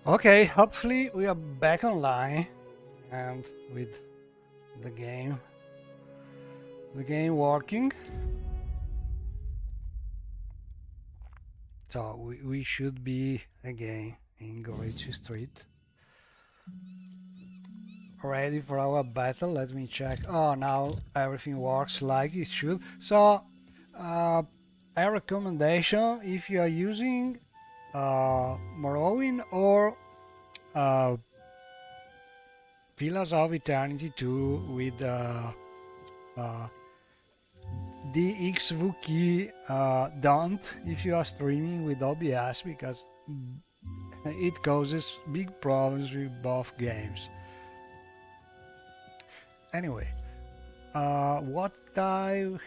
Okay, hopefully we are back online and with the game working. So we should be again in Gorecci Street. Ready for our battle. Let me check. Oh, now everything works like it should. So a recommendation, if you are using Morrowind or uh, Pillars of Eternity 2 with uh, DXVK, don't if you are streaming with OBS, because it causes big problems with both games. Anyway, what I'm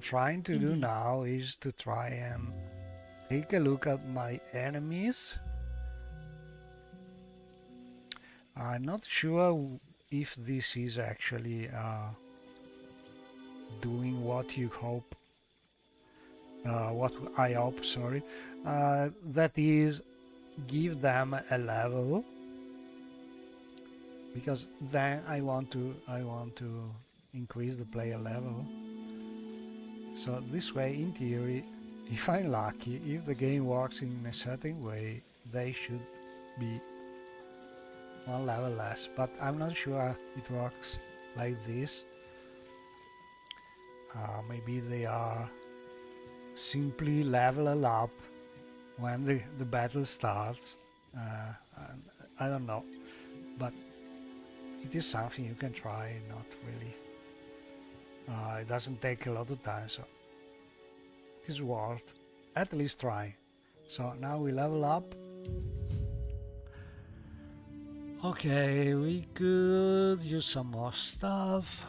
trying to do now is to try and take a look at my enemies. I'm not sure if this is actually doing what you hope, what I hope, sorry, that is give them a level, because then I want to increase the player level. So this way, in theory, if I'm lucky, if the game works in a certain way, they should be one level less, but I'm not sure it works like this. Maybe they are simply level up when the battle starts. I don't know, but it is something you can try. Not really. It doesn't take a lot of time, so it is worth at least trying. So now we level up. Okay, we could use some more stuff.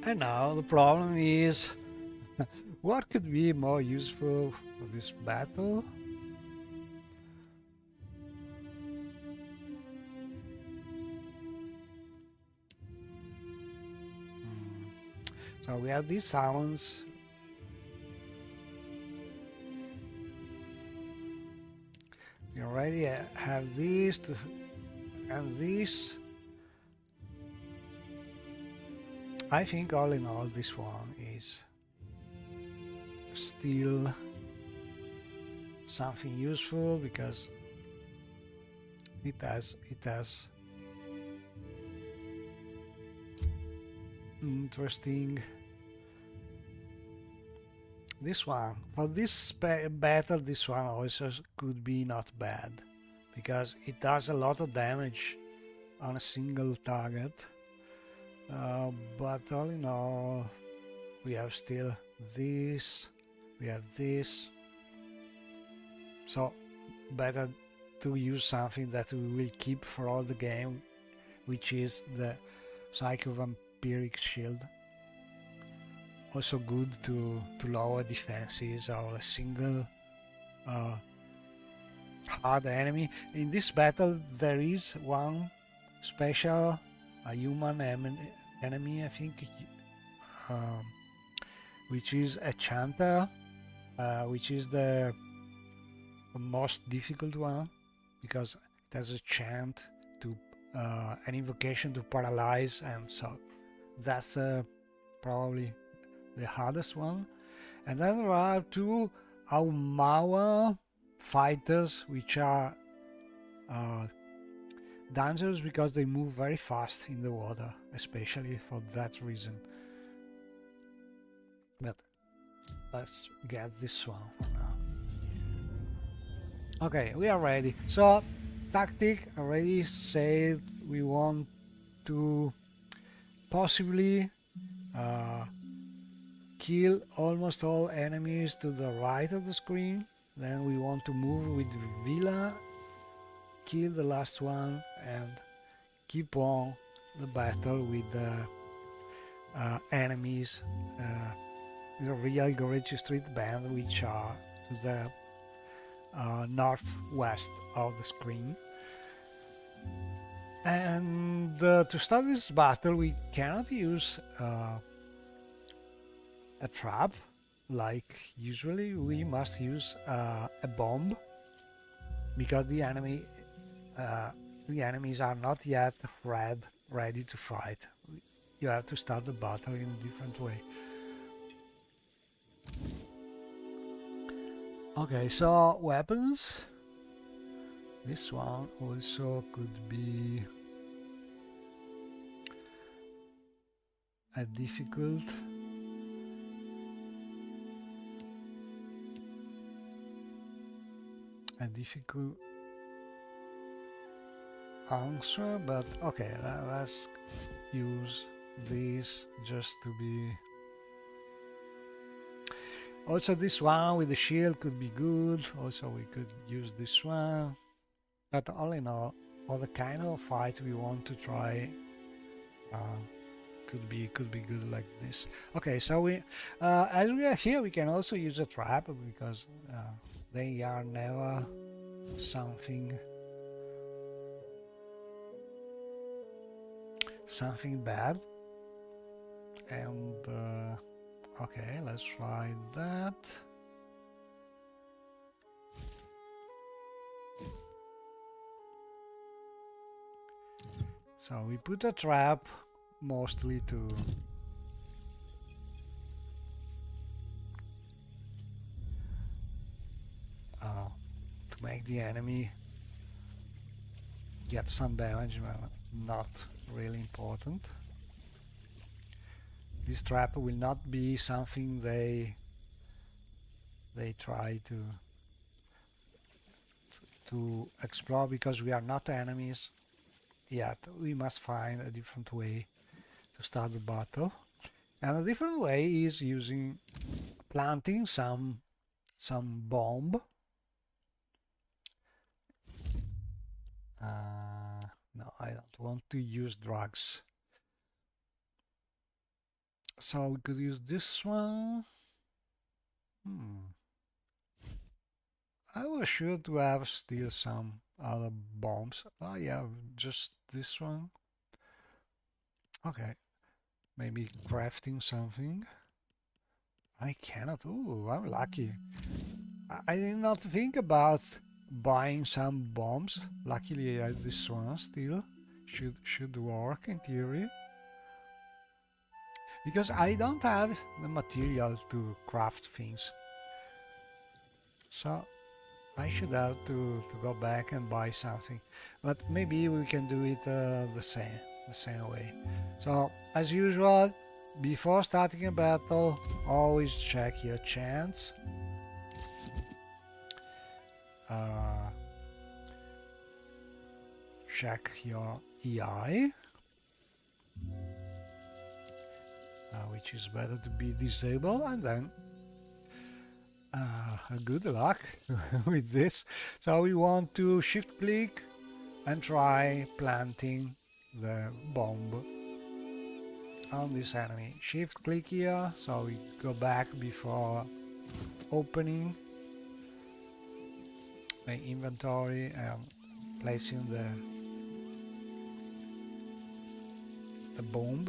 And now the problem is, what could be more useful for this battle? So we have these sounds. We already have these and this. I think all in all this one is still something useful, because it has interesting. This one, for this battle, this one also could be not bad, because it does a lot of damage on a single target. But all in all, we have still this, we have this. So better to use something that we will keep for all the game, which is the Psycho-Vampiric Shield. Also good to lower defenses or a single hard enemy. In this battle there is one special, a human enemy, I think, which is a chanter, which is the most difficult one, because it has a chant to an invocation to paralyze, and so that's probably the hardest one. And then there are two Aumaua fighters, which are dangerous because they move very fast in the water, especially for that reason. But let's get this one for now. Okay, we are ready. So tactic already said we want to possibly kill almost all enemies to the right of the screen. Then we want to move with Villa, kill the last one, and keep on the battle with the enemies, the real Gorecci Street Band, which are to the northwest of the screen. And to start this battle, we cannot use a trap like usually. We must use a bomb because the enemies are not yet ready to fight. You have to start the battle in a different way. Okay, so weapons. This one also could be a difficult answer, but okay, let's use this just to be. Also, this one with the shield could be good. Also, we could use this one. But all in all the kind of fight we want to try could be good like this. Okay, so we as we are here, we can also use a trap because they are never something bad. And okay, let's try that. So we put a trap mostly to make the enemy get some damage, but not really important. This trap will not be something they try to explore because we are not enemies yet. We must find a different way to start the battle, and a different way is using planting some bomb. No, I don't want to use drugs. So we could use this one. I was sure to have still some other bombs. Oh yeah, just this one. Okay, maybe crafting something. I cannot. Oh, I'm lucky. I did not think about buying some bombs. Luckily, this one still should work in theory. Because I don't have the material to craft things. So I should have to go back and buy something. But maybe we can do it the same way. So as usual, before starting a battle, always check your chance. Check your EI, which is better to be disabled, and then good luck with this. So we want to shift click and try planting the bomb on this enemy. Shift click here, so we go back before opening the inventory and placing the bomb.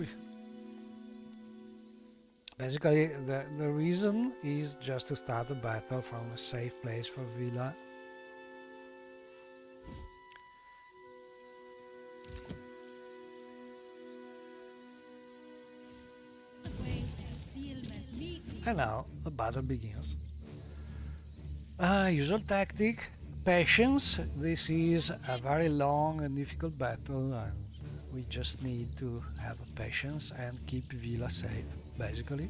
Basically, the reason is just to start a battle from a safe place for Villa. And now the battle begins. Usual tactic, patience. This is a very long and difficult battle, and we just need to have patience and keep Villa safe, basically.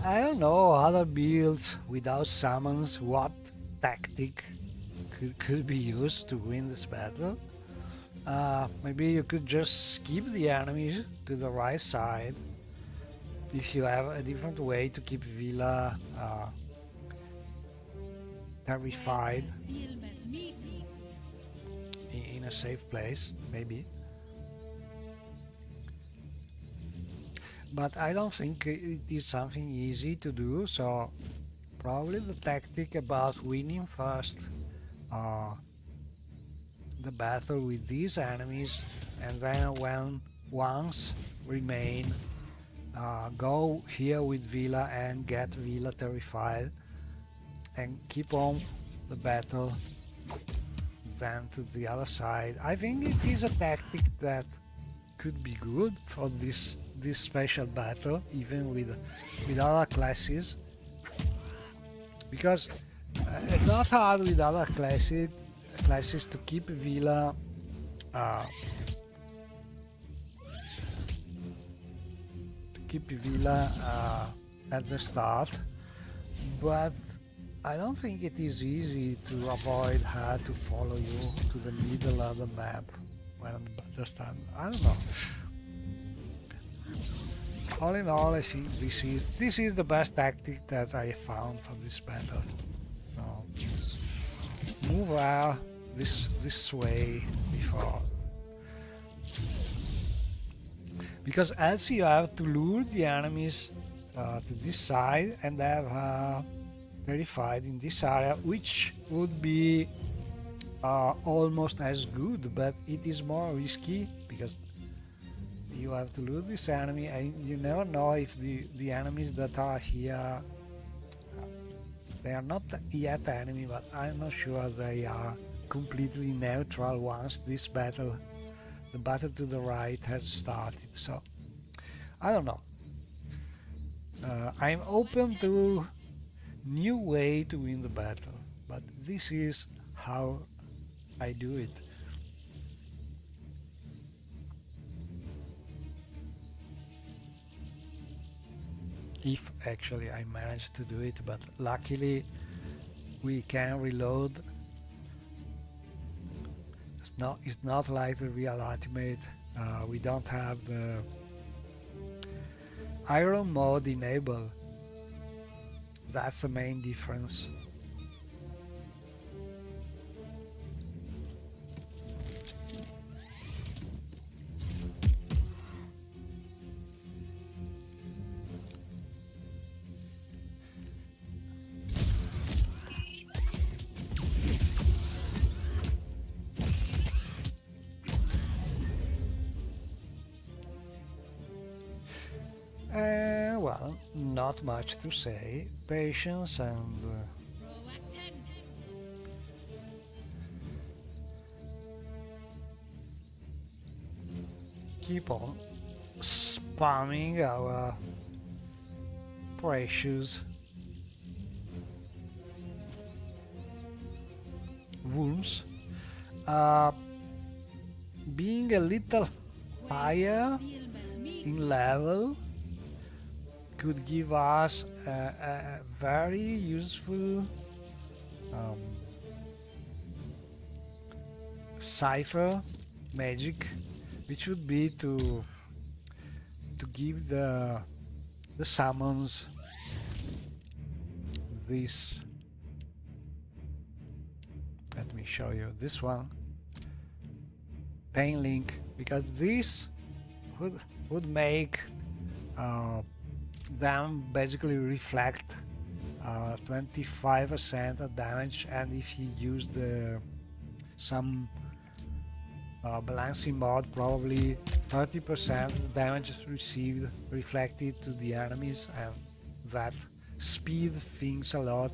I don't know other builds without summons, what tactic could be used to win this battle. Maybe you could just skip the enemies to the right side if you have a different way to keep Villa terrified in a safe place, maybe. But I don't think it is something easy to do, so probably the tactic about winning first the battle with these enemies, and then when once remain, go here with Villa and get Villa terrified and keep on the battle then to the other side. I think it is a tactic that could be good for this special battle, even with other classes, because it's not hard with other classes to keep Villa at the start, but I don't think it is easy to avoid her to follow you to the middle of the map when the battle starts. I don't know. All in all, I think this is the best tactic that I found for this battle. So, move her this way before, because else you have to lure the enemies to this side and have her terrified in this area, which would be almost as good, but it is more risky because you have to lose this enemy and you never know if the enemies that are here, they are not yet enemy, but I'm not sure they are completely neutral once this battle, the battle to the right, has started. So I don't know. I'm open to new way to win the battle, but this is how I do it. If actually I managed to do it, but luckily we can reload. It's not like the real ultimate. We don't have the iron mode enabled. That's the main difference. Well, not much to say. Patience and keep on spamming our precious wounds. Being a little higher in level could give us a very useful cipher magic, which would be to give the summons this. Let me show you this one, pain link, because this would make them basically reflect 25% of damage, and if he used some balancing mod, probably 30% damage received reflected to the enemies, and that speed things a lot.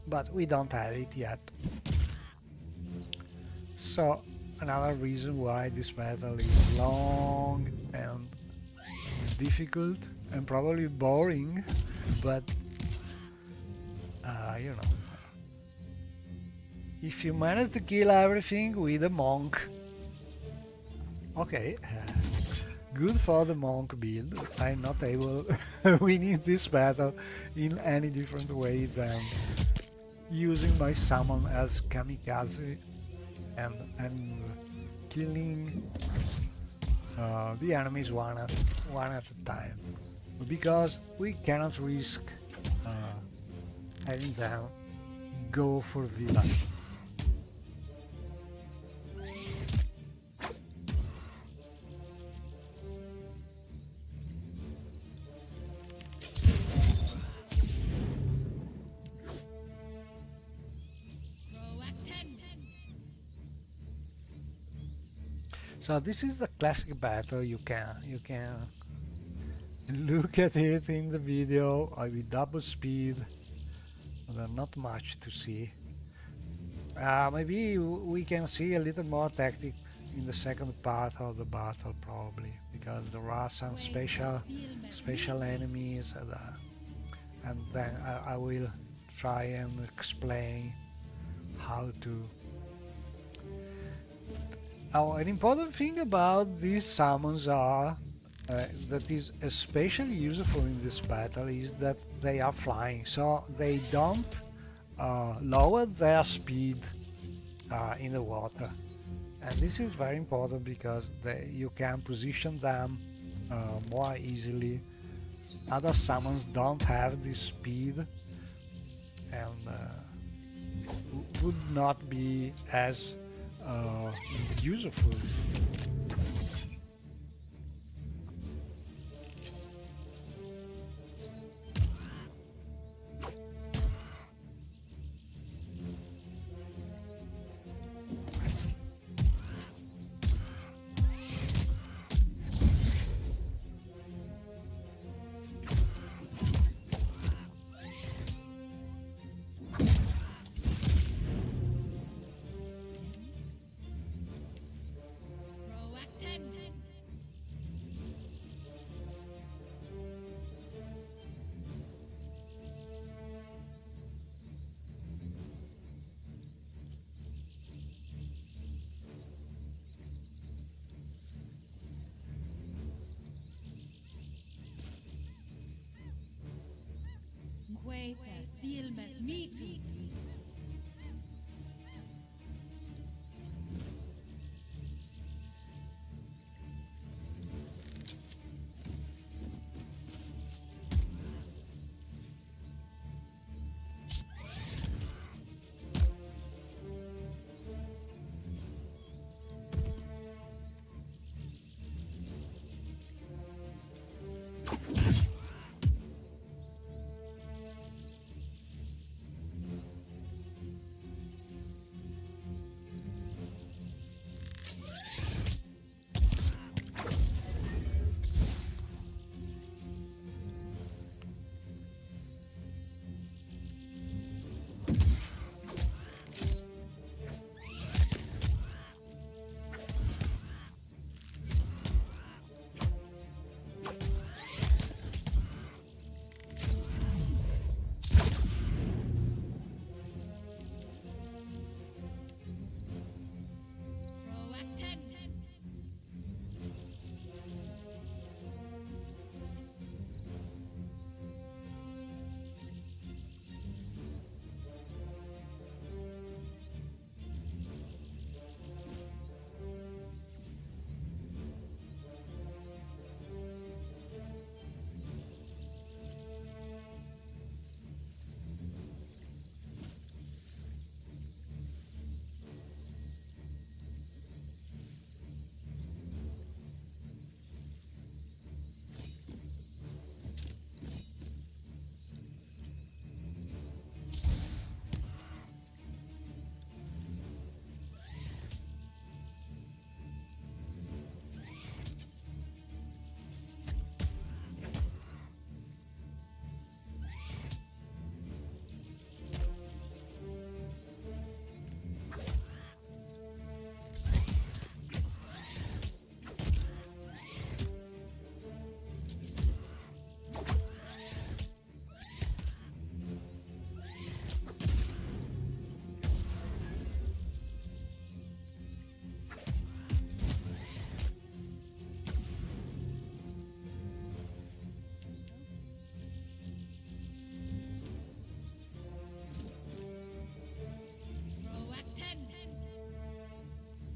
But we don't have it yet. So another reason why this battle is long and difficult and probably boring, but you know, if you manage to kill everything with a monk, okay, Good for the monk build. I'm not able winning this battle in any different way than using my summon as kamikaze and killing the enemies one at a time, because we cannot risk having them go for Villa. So this is the classic battle. You can look at it in the video with double speed. There's not much to see. Maybe we can see a little more tactic in the second part of the battle, probably, because there are some special enemies, and then I will try and explain how to. Oh, an important thing about these summons are that is especially useful in this battle is that they are flying, so they don't lower their speed in the water, and this is very important because you can position them more easily. Other summons don't have this speed and would not be as useful.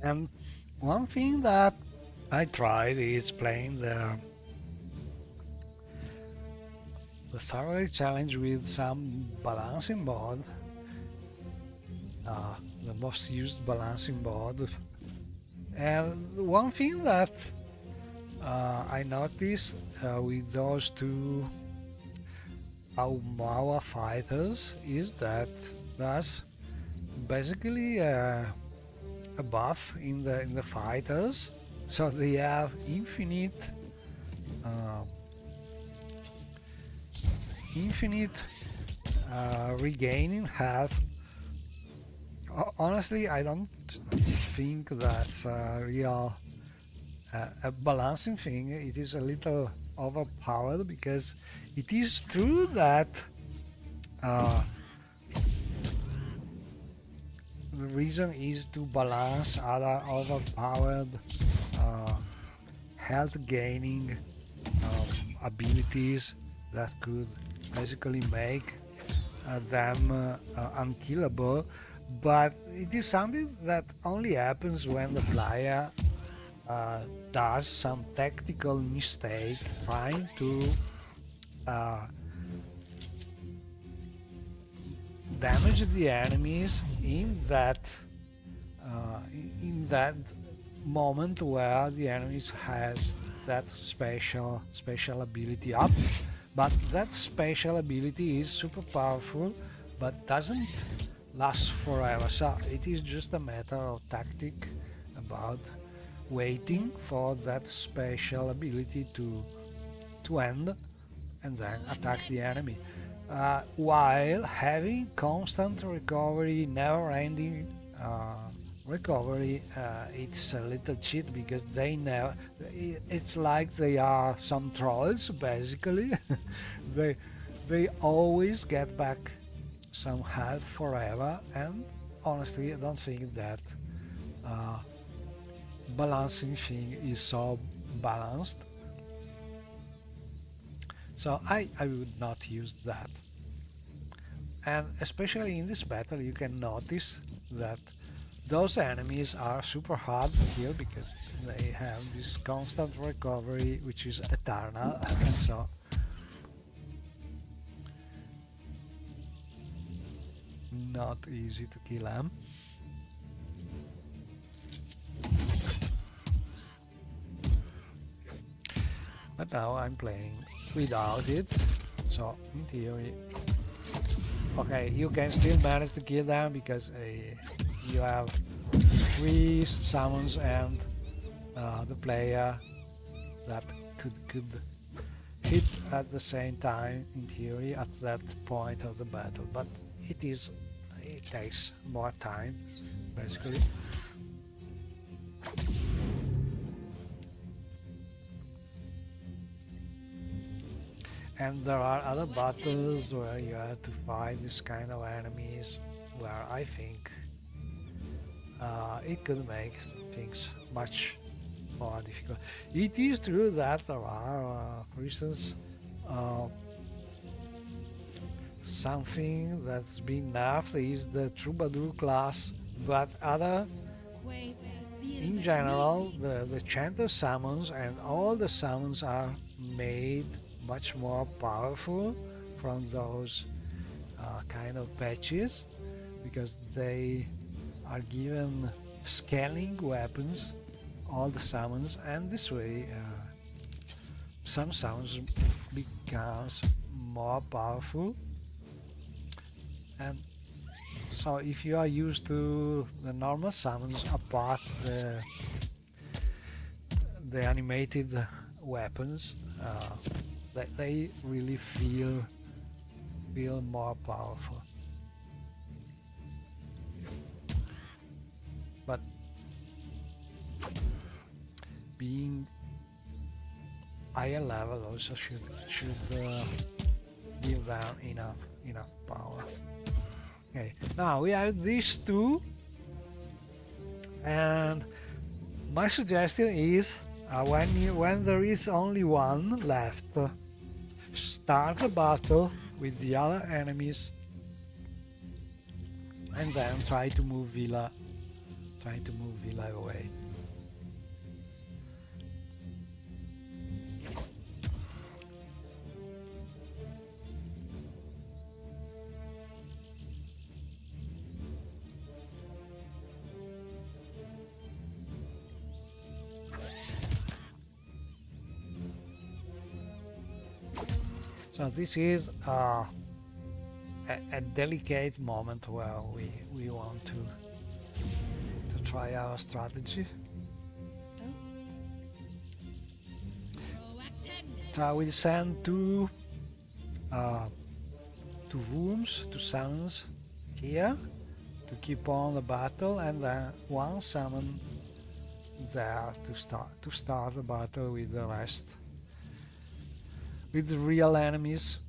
And one thing that I tried is playing the Surrogate challenge with some balancing board, the most used balancing board. And one thing that I noticed with those two Aumawa fighters is that there's basically a buff in the fighters, so they have infinite regaining health. Honestly, I don't think that's a real a balancing thing. It is a little overpowered because it is true that the reason is to balance other overpowered health gaining abilities that could basically make them unkillable, but it is something that only happens when the player does some tactical mistake trying to damage the enemies in that moment where the enemies has that special ability up, but that special ability is super powerful but doesn't last forever, so it is just a matter of tactic about waiting for that special ability to end and then attack the enemy, while having constant recovery, never-ending recovery. It's a little cheat because they never, it's like they are some trolls basically. they always get back some health forever, and honestly I don't think that balancing thing is so balanced, so I would not use that. And especially in this battle you can notice that those enemies are super hard to kill because they have this constant recovery which is eternal, and so not easy to kill them. But now I'm playing without it, so in theory, okay, you can still manage to kill them because you have 3 summons and the player that could hit at the same time in theory at that point of the battle, but it takes more time basically. And there are other battles where you have to fight this kind of enemies where I think it could make things much more difficult. It is true that there are, for instance, something that's been nerfed is the Troubadour class, but in general the chanter summons and all the summons are made much more powerful from those kind of patches because they are given scaling weapons, all the summons, and this way some summons becomes more powerful. And so if you are used to the normal summons apart the animated weapons, they really feel more powerful. But being higher level also should give them enough power. Okay, now we have these two, and my suggestion is when there is only one left, start the battle with the other enemies and then try to move Villa trying to move Eli away. So this is a delicate moment where we want to try our strategy. So I will send two rooms, two summons here to keep on the battle, and then one summon there to start the battle with the rest, with the real enemies.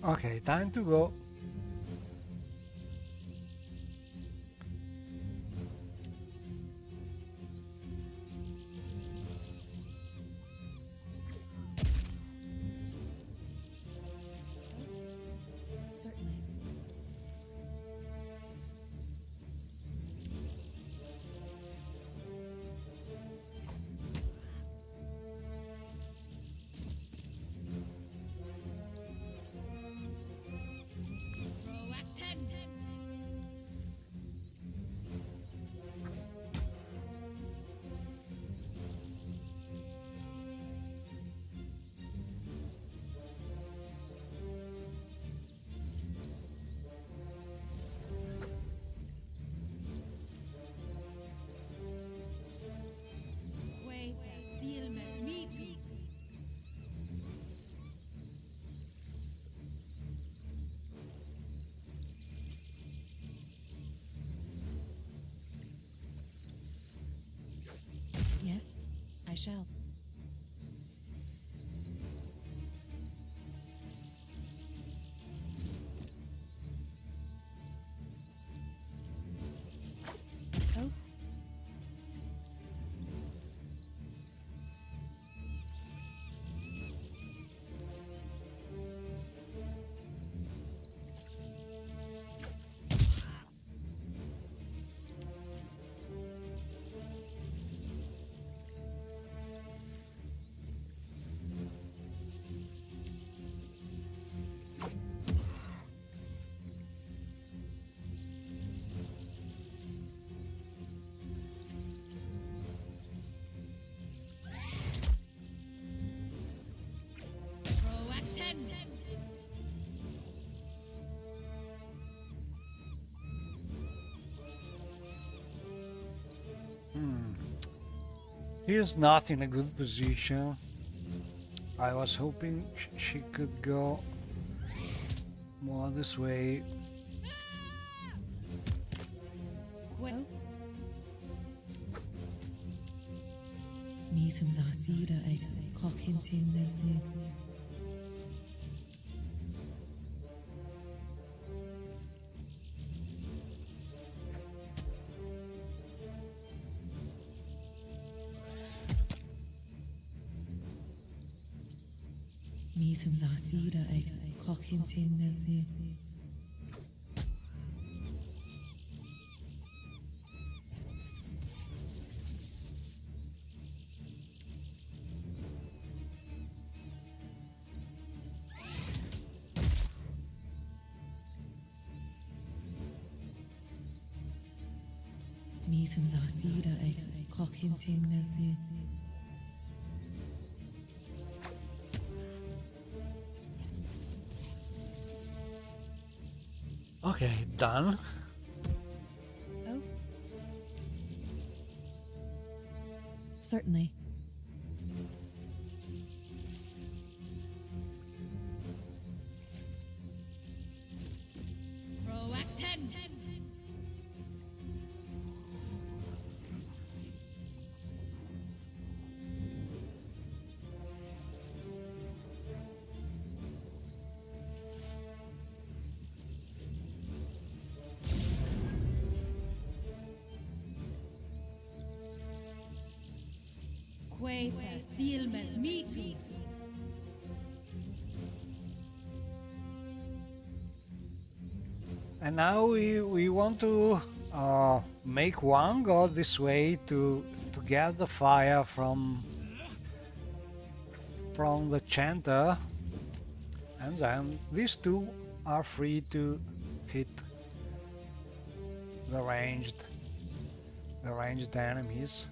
Okay, time to go. Certainly. Yes, I shall. Oh. She's not in a good position. I was hoping she could go more this way. Oh. Mítum dá síra ag cochintin this is. Mítum dá síra ag cochintin this is. Mítum dá síra ag cochintin this is. Okay, done. Oh. Certainly. And now we want to make one go this way to get the fire from the chanter, and then these two are free to hit the ranged enemies.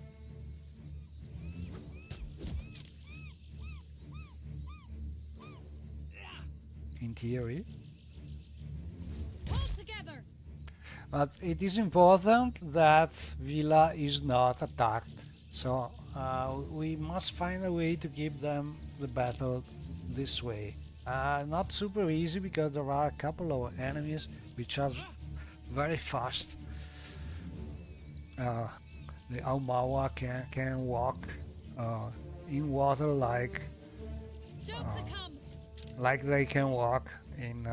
In theory. But it is important that Villa is not attacked, so we must find a way to give them the battle this way. Not super easy because there are a couple of enemies which are very fast. The Aumawa can walk in water like they can walk in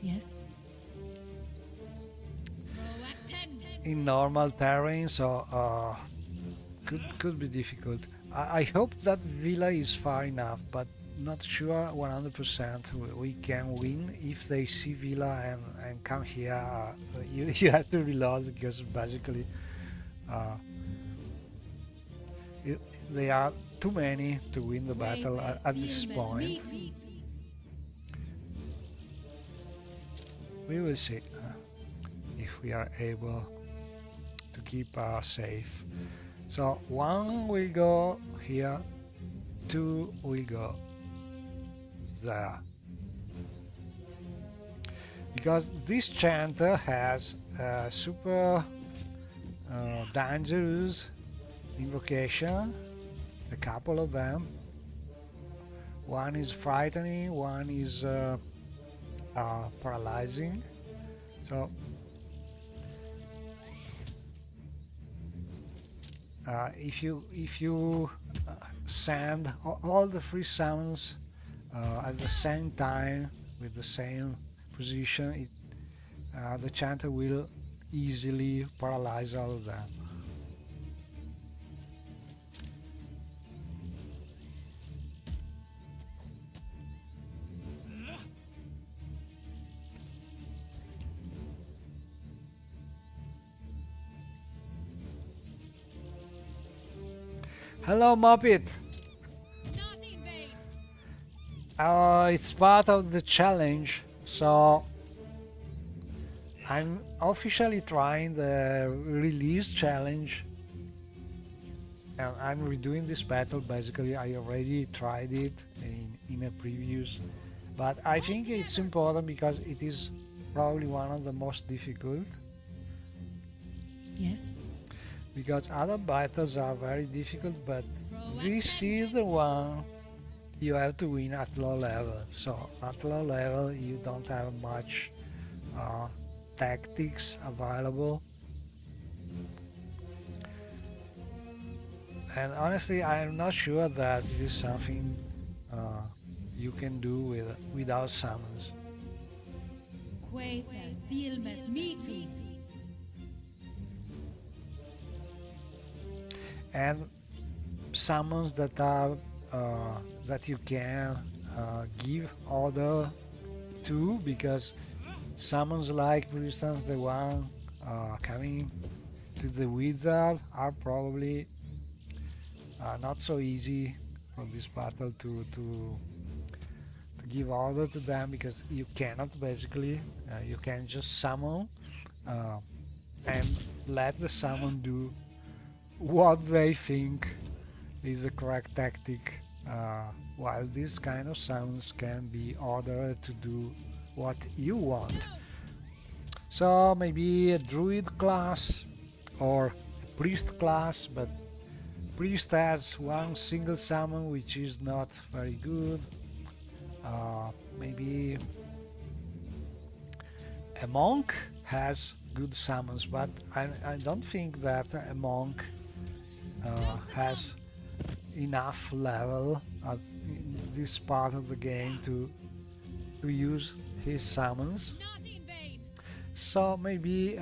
Yes. in normal terrain, so could be difficult. I hope that Villa is far enough, but not sure 100% we can win. If they see Villa and come here, you have to reload because basically they are too many to win the battle at this point. We will see if we are able to keep safe. So one will go here, two will go there. Because this chanter has super dangerous invocation, a couple of them. One is frightening, one is paralyzing. So if you send all the free summons at the same time with the same position, the chanter will easily paralyze all of them. Hello, Muppet. It's part of the challenge, so I'm officially trying the release challenge, and I'm redoing this battle. Basically, I already tried it in a previous, but I think it's important because it is probably one of the most difficult. Yes. because other battles are very difficult, but this is the one you have to win at low level. So at low level you don't have much tactics available, and honestly I'm not sure that it is something uh, you can do without summons. And summons that are that you can give order to, because summons like, for instance, the one coming to the wizard are probably not so easy for this battle to give order to them, because you cannot basically you can just summon uh, and let the summon do what they think is the correct tactic, while these kind of summons can be ordered to do what you want. So maybe a druid class or a priest class, but priest has one single summon which is not very good. Maybe a monk has good summons, but I don't think that a monk has enough level in this part of the game to use his summons. So maybe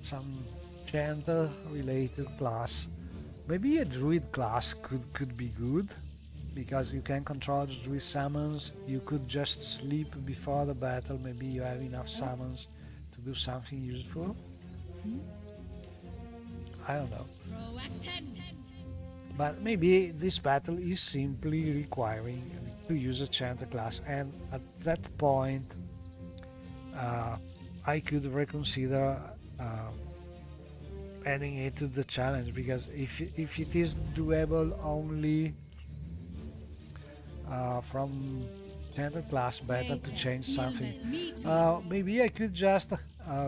some gentle related class, maybe a druid class could be good, because you can control the druid summons. You could just sleep before the battle, maybe you have enough summons to do something useful. I don't know. But maybe this battle is simply requiring to use a chanter class, and at that point I could reconsider adding it to the challenge, because if it is doable only from chanter class, better to change something. Maybe I could just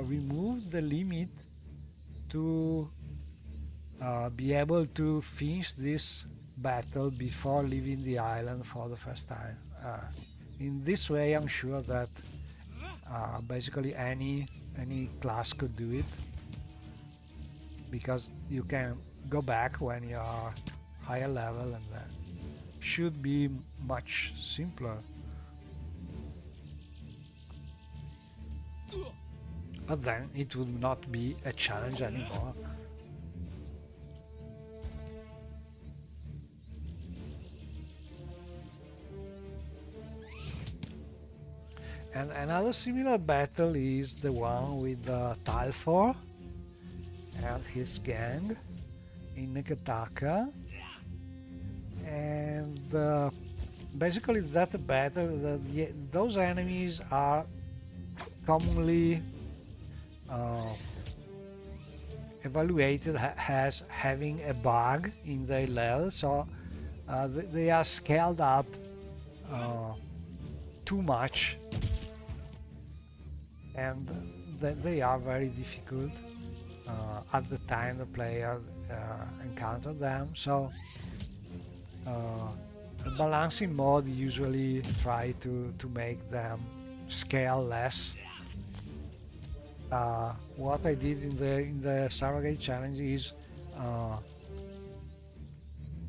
remove the limit to be able to finish this battle before leaving the island for the first time. In this way I'm sure that basically any class could do it, because you can go back when you are higher level, and that should be much simpler. But then it would not be a challenge anymore. And another similar battle is the one with Talfor and his gang in Nekataka. And basically that battle, those enemies are commonly evaluated as having a bug in their level, so they are scaled up too much, and they are very difficult at the time the player encountered them. So the balancing mode usually try to make them scale less. What I did in the Surrogate challenge is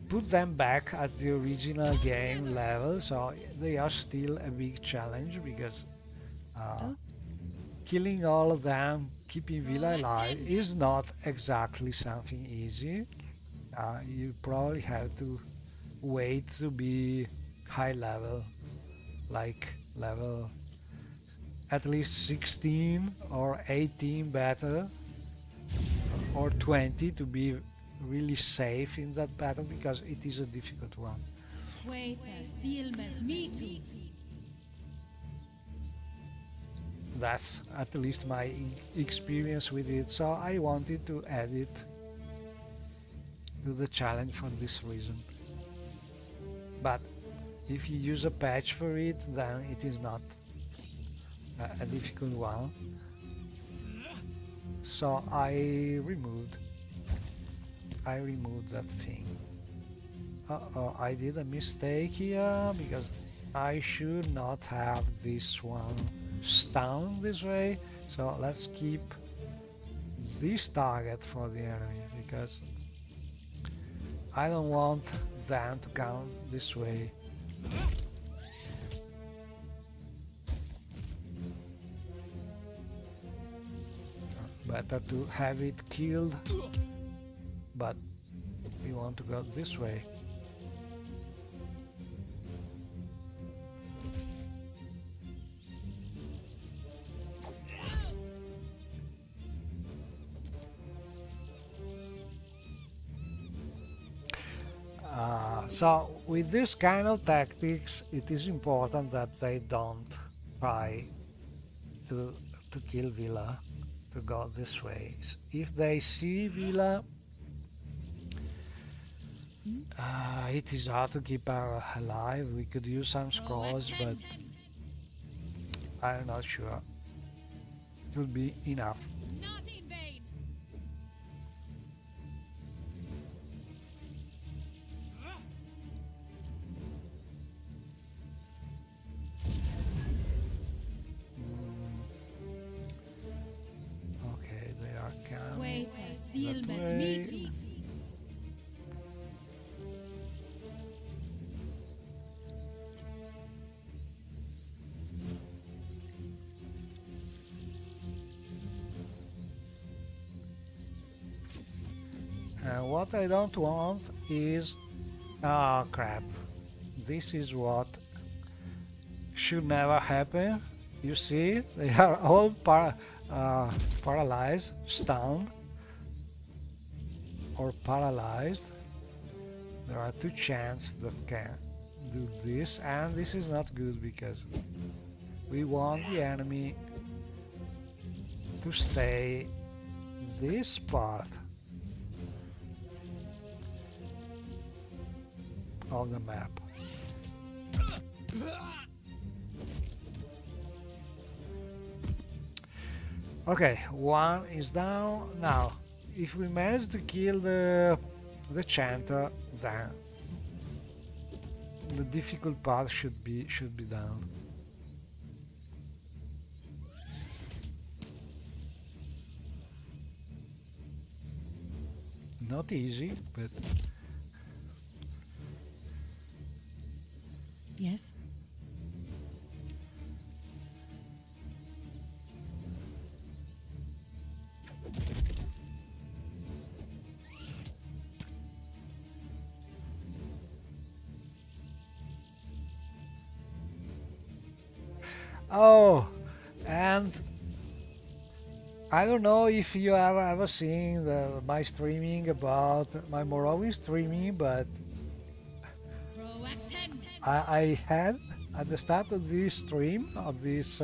put them back at the original game level, so they are still a big challenge, because killing all of them, keeping Villa alive, is not exactly something easy. You probably have to wait to be high level, like level at least 16 or 18 better, or 20 to be really safe in that battle, because it is a difficult one. That's at least my experience with it, so I wanted to add it to the challenge for this reason. But if you use a patch for it, then it is not a difficult one. So I removed I removed that thing. Uh-oh, I did a mistake here because I should not have this one stunned this way. So let's keep this target for the enemy because I don't want them to come this way. Better to have it killed, but we want to go this way. So with this kind of tactics, it is important that they don't try to kill Villa, to go this way. If they see Villa, it is hard to keep her alive. We could use some scrolls, but I'm not sure it will be enough. Not in vain. Okay, they are coming. Wait, seal that must way. meet. What I don't want is... Ah, crap. This is what should never happen. You see, they are all paralyzed, stunned, or paralyzed. There are two chances that can do this, and this is not good because we want the enemy to stay this part of the map. Okay, one is down. Now, if we manage to kill the chanter, then the difficult part should be done. Not easy, but Yes. oh, and I don't know if you have ever seen my streaming about my Morrowind streaming, but I had at the start of this stream, of this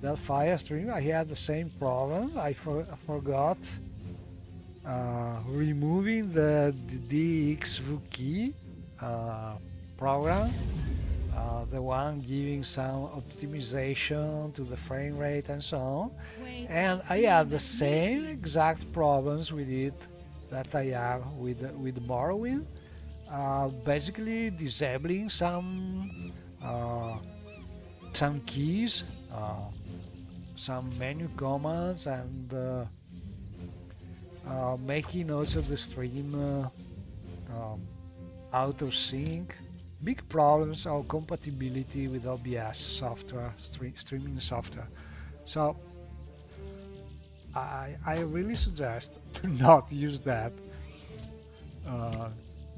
Deadfire stream, I had the same problem. I forgot removing the DXV key program, the one giving some optimization to the frame rate and so on. And I had the same exact problems with it that I have with Morrowind. Basically disabling some keys, some menu commands, and making also the stream out of sync. Big problems of compatibility with OBS software, streaming software. So I really suggest to not use that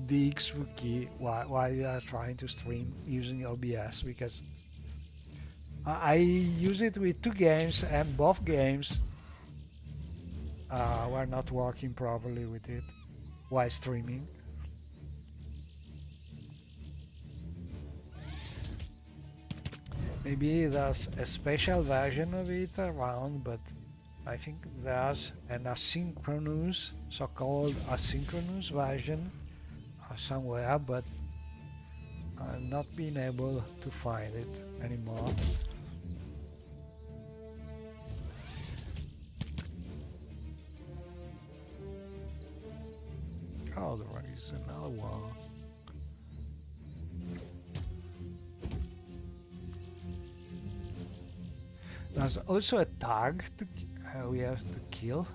DXV key while you are trying to stream using OBS, because I use it with 2 games and both games were not working properly with it while streaming. Maybe there's a special version of it around, but I think there's an asynchronous, so-called asynchronous version somewhere, but I'm not being able to find it anymore. Oh, there is another one. There's also a tag to we have to kill.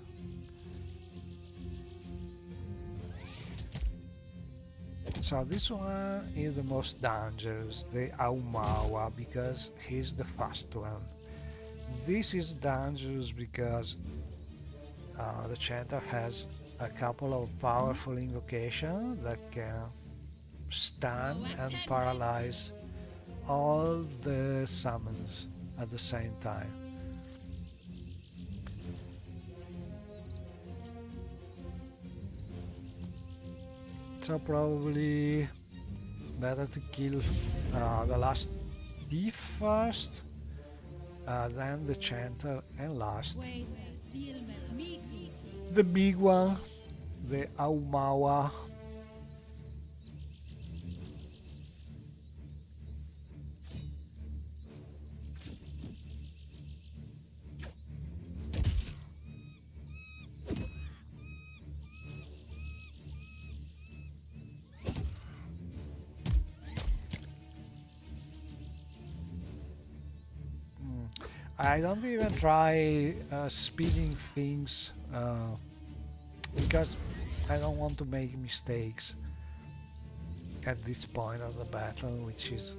So this one is the most dangerous, the Aumawa, because he's the fast one. This is dangerous because the chanter has a couple of powerful invocations that can stun and paralyze all the summons at the same time. So probably better to kill the last thief first, then the chanter, and last the big one, the Aumawa. I don't even try speeding things because I don't want to make mistakes at this point of the battle, which is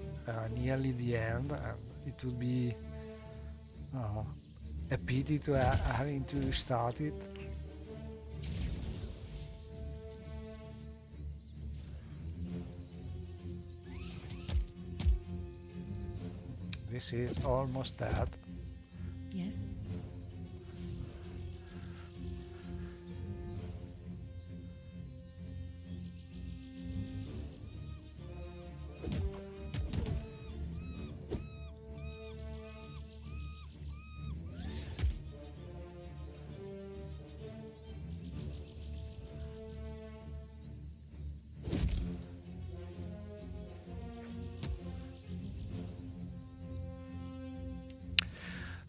nearly the end, and it would be a pity to having to restart it. This is almost dead. Yes.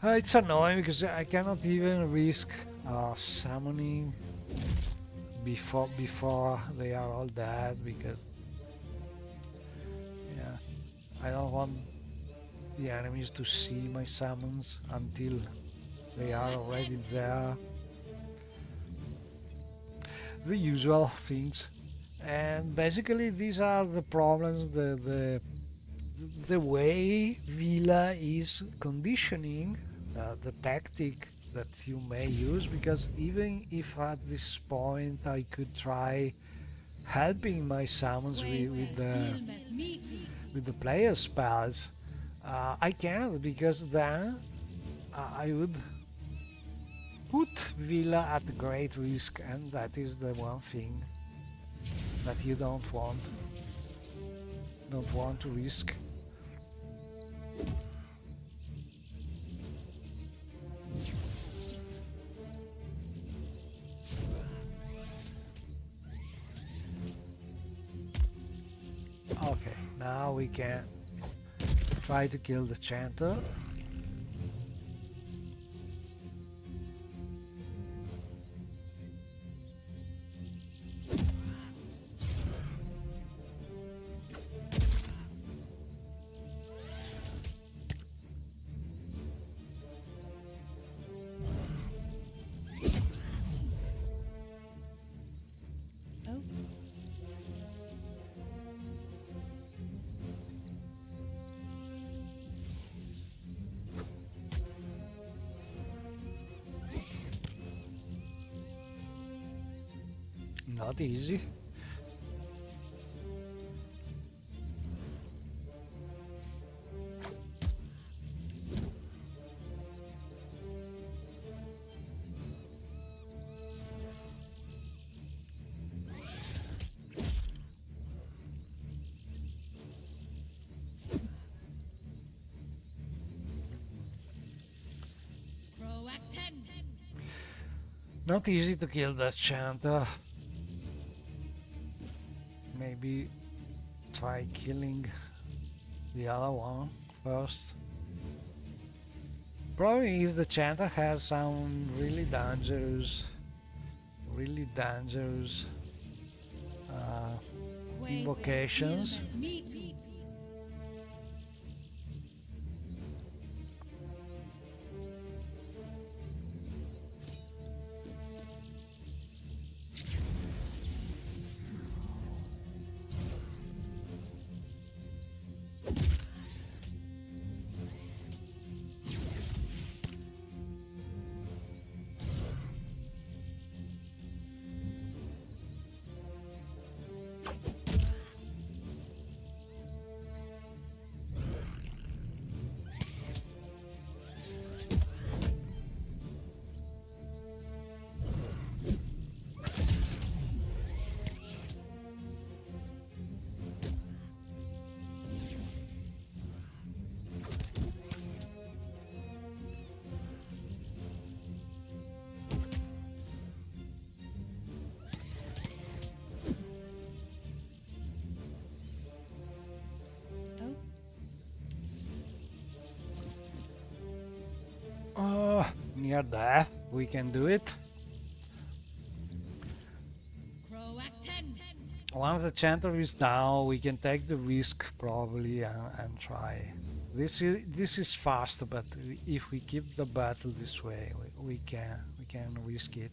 It's annoying because I cannot even risk summoning before they are all dead, because yeah, I don't want the enemies to see my summons until they are already there. The usual things, and basically these are the problems. The way Villa is conditioning the tactic that you may use, because even if at this point I could try helping my summons with the player spells, I cannot, because then I would put Villa at great risk, and that is the one thing that you don't want to risk. Okay, now we can try to kill the chanter. Not easy. Not easy to kill that chanter. Maybe try killing the other one first. Problem is the chanter has some really dangerous invocations. Near death, we can do it. Once the chanter is down, we can take the risk probably and try. This is fast, but if we keep the battle this way, we can risk it.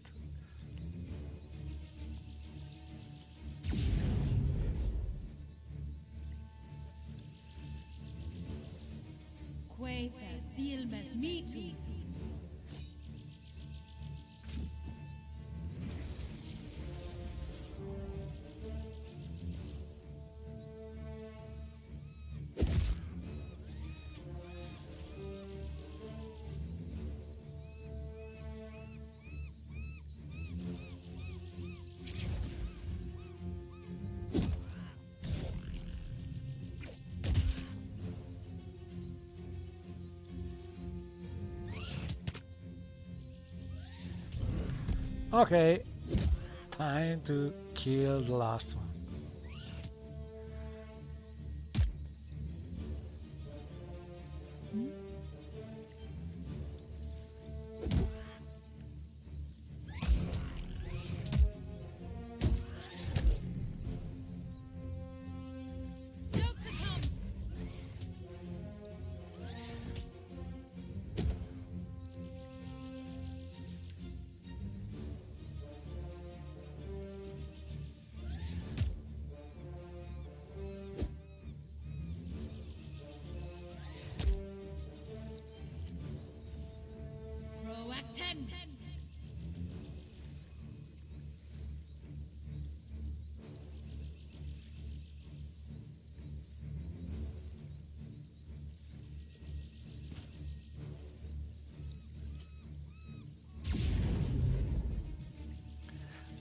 Okay, time to kill the last one.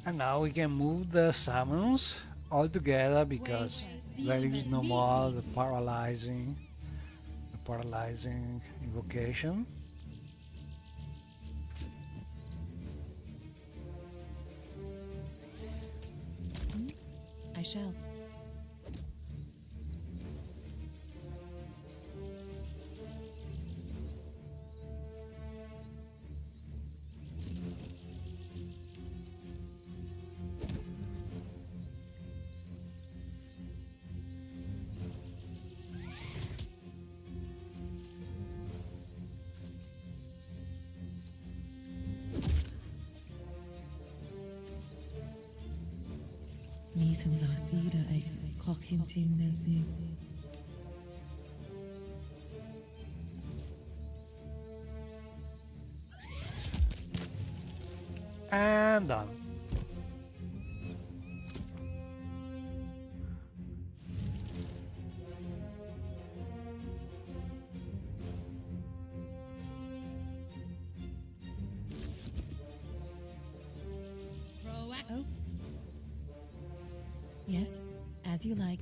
And now we can move the summons all together because there is no more the paralyzing invocation. I shall. Meetum Zasira ex Cockhintin Nessie. And done. Oh. Yes, as you like.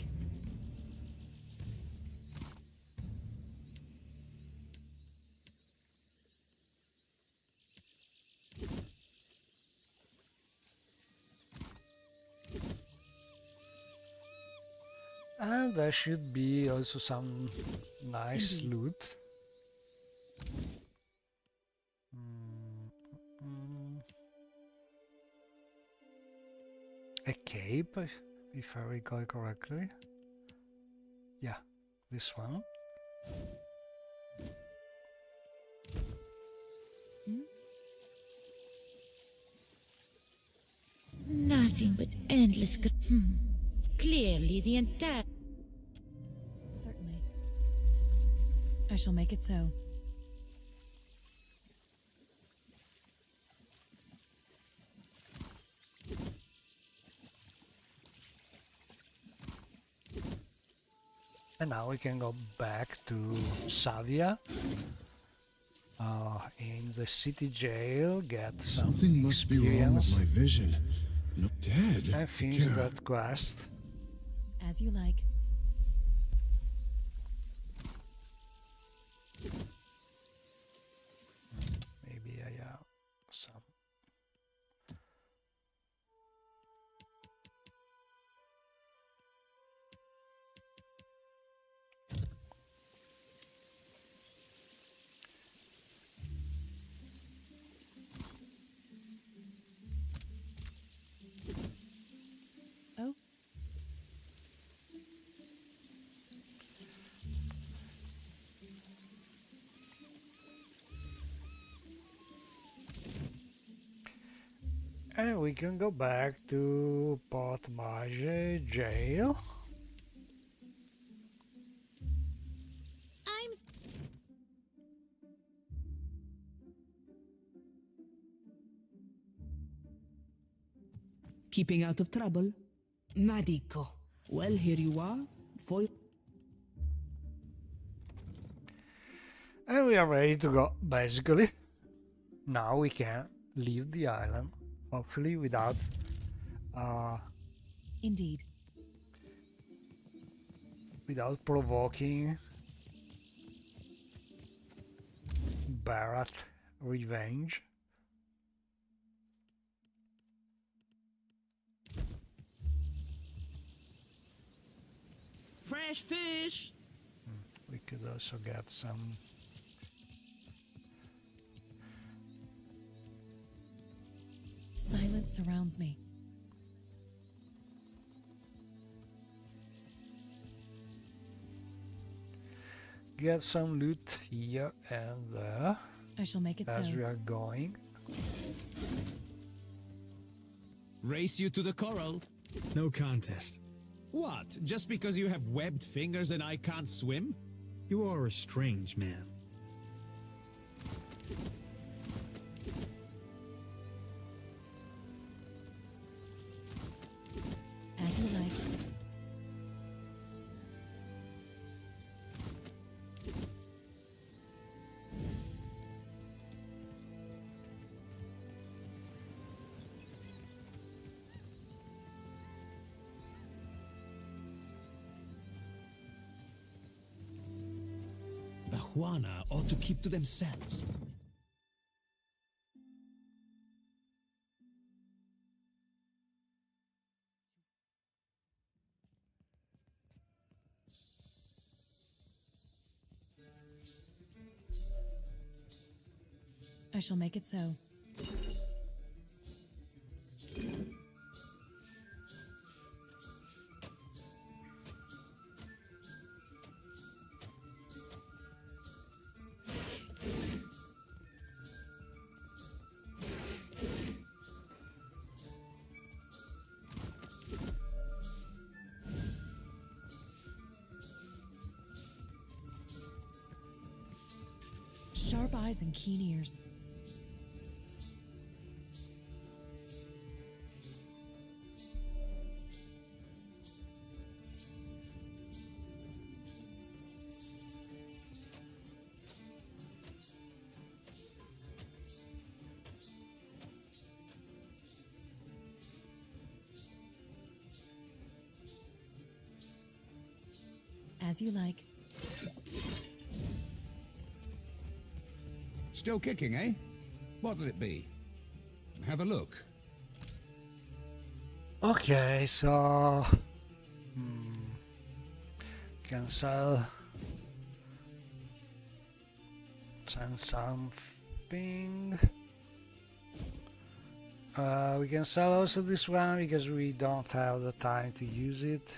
And there should be also some nice loot. A cape? if I recall correctly. Yeah, this one. Nothing but endless. Clearly, the entire. Certainly. I shall make it so. And now we can go back to Savia. In the city jail, get some Something must be wrong with my vision. No, Dead. and finish Kara. that quest. As you like. Maybe I have some. Oh, And we can go back to Port Marge jail. I'm. Keeping out of trouble? Madiko. Well, here you are. For And we are ready to go, basically. Now we can leave the island, hopefully without indeed. without provoking Barrat revenge. fresh fish. We could also get some. Silence surrounds me. Get some loot here and there I shall make it as so. we are going. Race you to the coral? No contest. What? Just because you have webbed fingers and I can't swim? You are a strange man. As you like. The Juana ought to keep to themselves. I shall make it so. Sharp eyes and keen ears. As you like. Still kicking, eh? What'll it be? Have a look. Okay, so can sell something. We can sell also this one because we don't have the time to use it.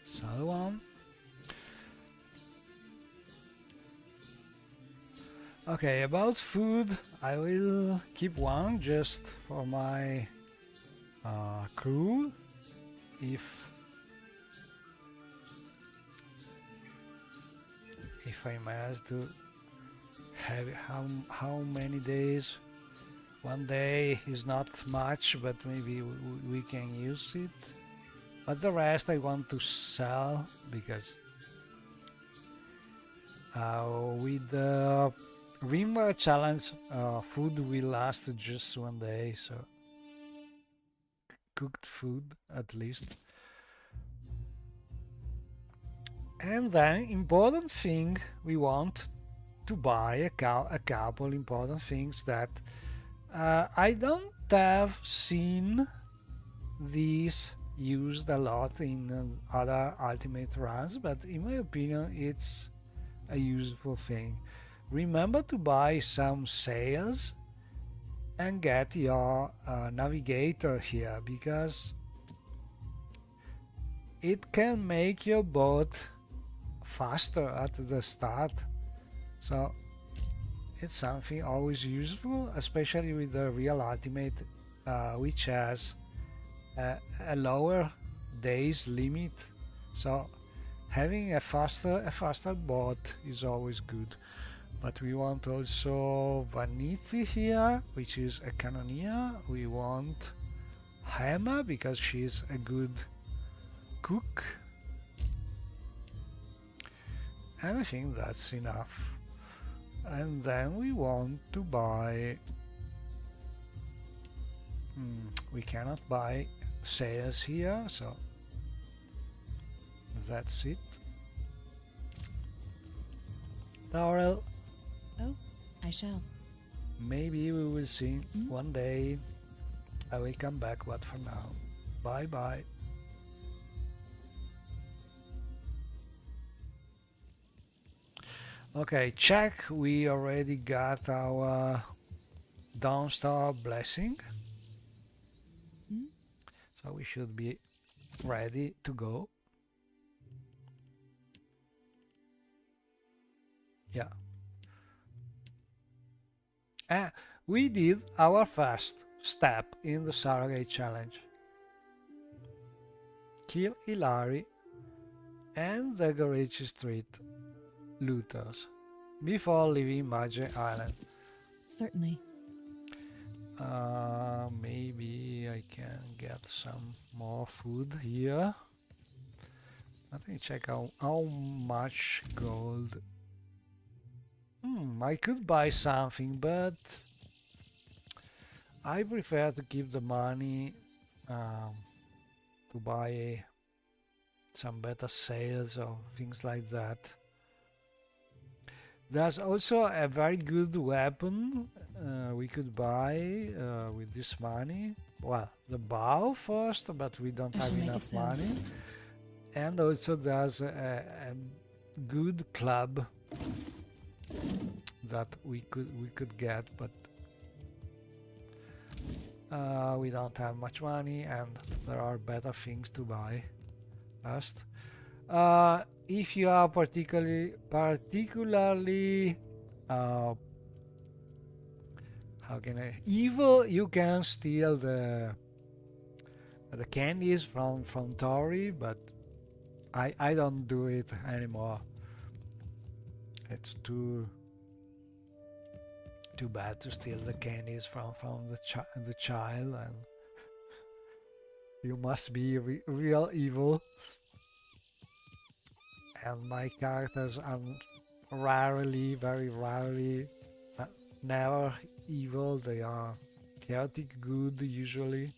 So on. Okay, about food, I will keep one just for my crew. If I manage to have how many days? One day is not much, but maybe we can use it. But the rest I want to sell because with the Rimba challenge, food will last just one day, so cooked food at least. And then important thing, we want to buy a couple important things that I don't have seen these used a lot in other ultimate runs, but in my opinion it's a useful thing. Remember to buy some sails and get your navigator here, because it can make your boat faster at the start, so it's something always useful, especially with the real ultimate, which has a lower days limit, so having a faster boat is always good. But we want also Vanity here, which is a cannoneer. We want Hema because she's a good cook, and I think that's enough. And then we want to buy we cannot buy sails here, so that's it. Laurel, Oh, I shall. maybe we will see one day. I will come back, but for now, bye bye. Okay, check, we already got our Dawnstar blessing, so we should be ready to go. Yeah. We did our first step in the Surrogate challenge. Kill Hilary and the Gorecci Street looters before leaving Magic Island. Certainly. Maybe I can get some more food here. Let me check how much gold. I could buy something, but I prefer to keep the money to buy some better sails or things like that. There's also a very good weapon we could buy with this money. Well, the bow first, but we don't have enough money. And also there's a good club that we could get, but we don't have much money, and there are better things to buy first. If you are particularly how can I evil, you can steal the the candies from Tori, but I don't do it anymore. It's too bad to steal the candies from the child, and you must be real evil. And my characters are rarely, very rarely, never evil. They are chaotic good usually.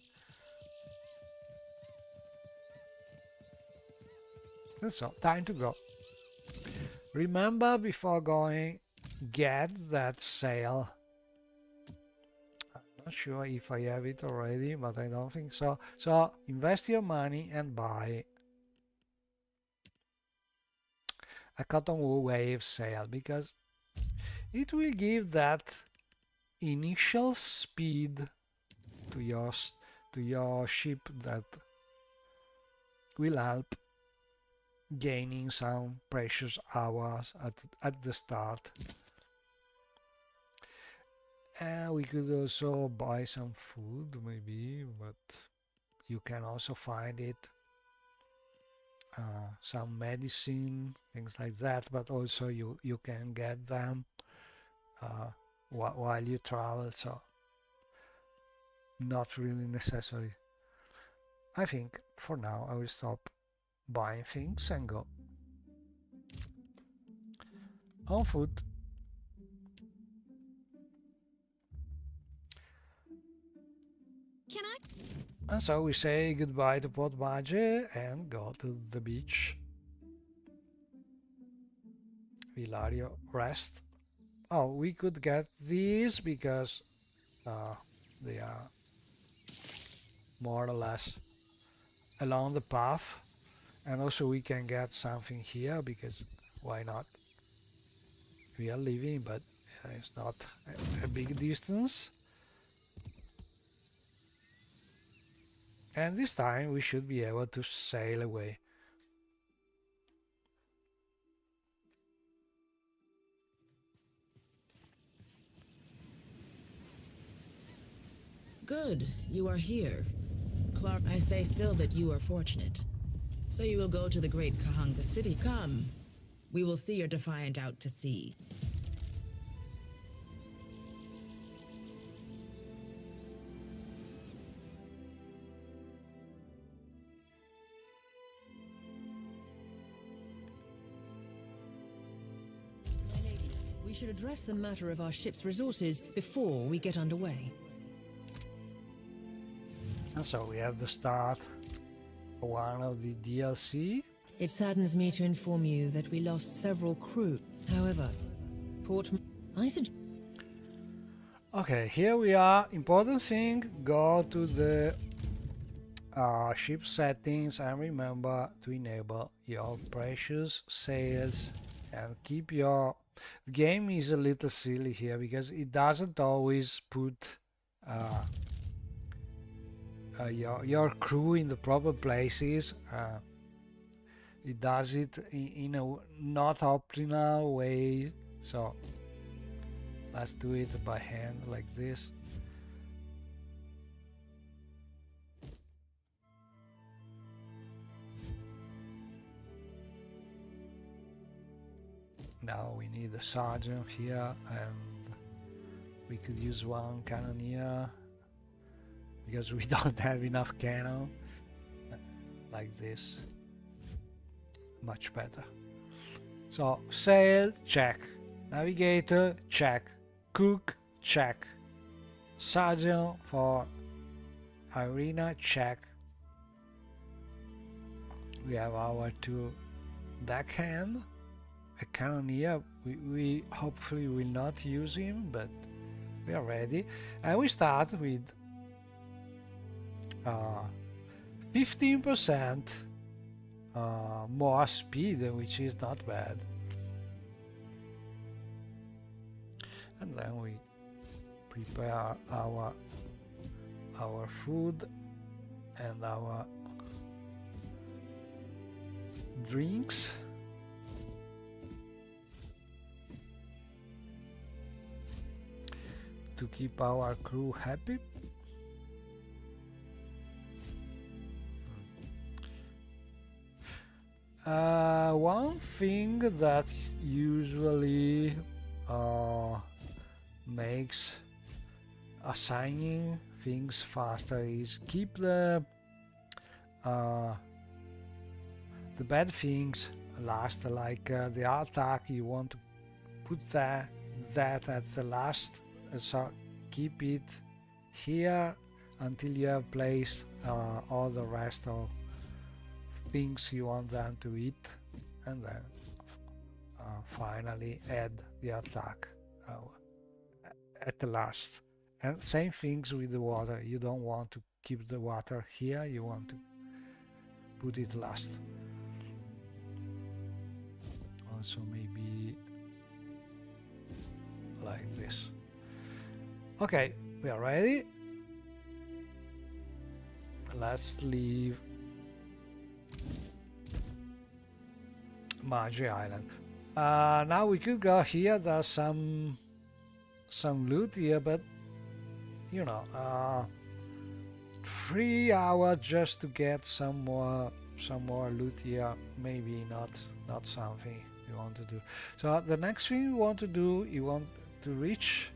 And so, time to go. Remember, before going, get that sail. I'm not sure if I have it already, but I don't think so. So, invest your money and buy a cotton wool wave sail, because it will give that initial speed to your ship that will help gaining some precious hours at the start. And we could also buy some food maybe, but you can also find it, some medicine, things like that, but also you can get them while you travel, so not really necessary. I think for now I will stop buying things and go on foot. Can I? And so we say goodbye to Port Maggi and go to the beach. Villario rest. Oh, we could get these because they are more or less along the path, and also we can get something here because why not? We are leaving, but it's not a big distance. And this time we should be able to sail away. Good, you are here. Clark, I say still that you are fortunate. So you will go to the great Kahanga city. Come, we will see your defiant out to sea. My lady, we should address the matter of our ship's resources before we get underway. And so we have the start of one of the DLC. It saddens me to inform you that we lost several crew. However, I suggest... Okay, here we are. Important thing, go to the ship settings and remember to enable your precious sails and keep your... The game is a little silly here because it doesn't always put your crew in the proper places. It does it in a not optimal way, so let's do it by hand like this. Now we need a sergeant here, and we could use one cannoneer because we don't have enough cannon. Like this, much better. So sail, check. Navigator, check. Cook, check. Sergeant for arena, check. We have our two deckhand. A cannoneer, we hopefully will not use him, but we are ready. And we start with 15% more speed, which is not bad. And then we prepare our food and our drinks. To keep our crew happy. One thing that usually makes assigning things faster is keep the bad things last, like the attack. You want to put that at the last, so keep it here until you have placed all the rest of things you want them to eat, and then finally add the attack at the last. And same things with the water. You don't want to keep the water here, you want to put it last. Also maybe like this. Okay, we are ready. Let's leave Magi Island. Now we could go here. There's some loot here, but you know, 3 hours just to get some more loot here. Maybe not something you want to do. So the next thing you want to do, you want to reach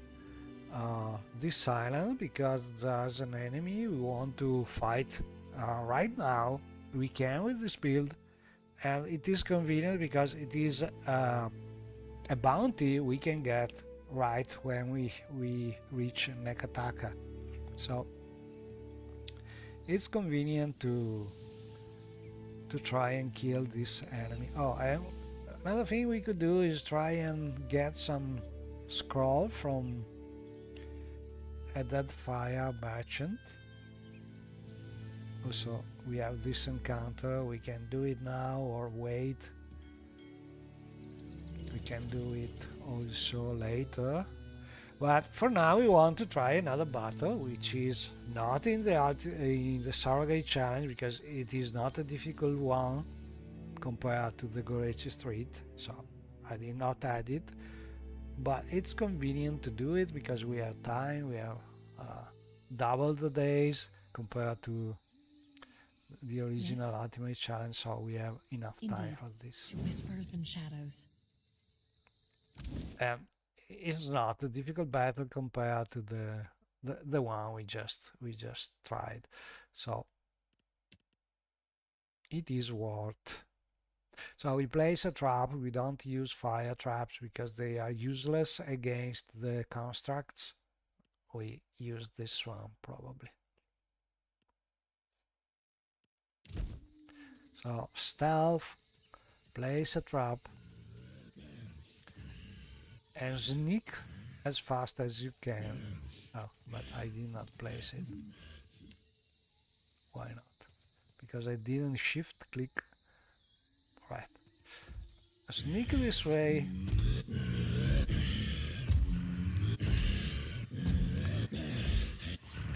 this island, because there's an enemy we want to fight right now. We can with this build, and it is convenient because it is a bounty we can get right when we reach Nekataka. So it's convenient to try and kill this enemy. Oh, and another thing we could do is try and get some scroll from a Deadfire merchant. Also, we have this encounter. We can do it now or wait. We can do it also later. But for now, we want to try another battle, which is not in the Surrogate challenge, because it is not a difficult one compared to the Gorecci Street. So I did not add it. But it's convenient to do it because we have time. We have double the days compared to the original Ultimate Challenge, so we have enough time for this. To whispers and shadows. And it's not a difficult battle compared to the one we just tried, so it is worth. So we place a trap. We don't use fire traps because they are useless against the constructs. We use this one probably. So stealth, place a trap, and sneak as fast as you can. Oh, but I did not place it. Why not? Because I didn't shift click. Right. Sneak this way.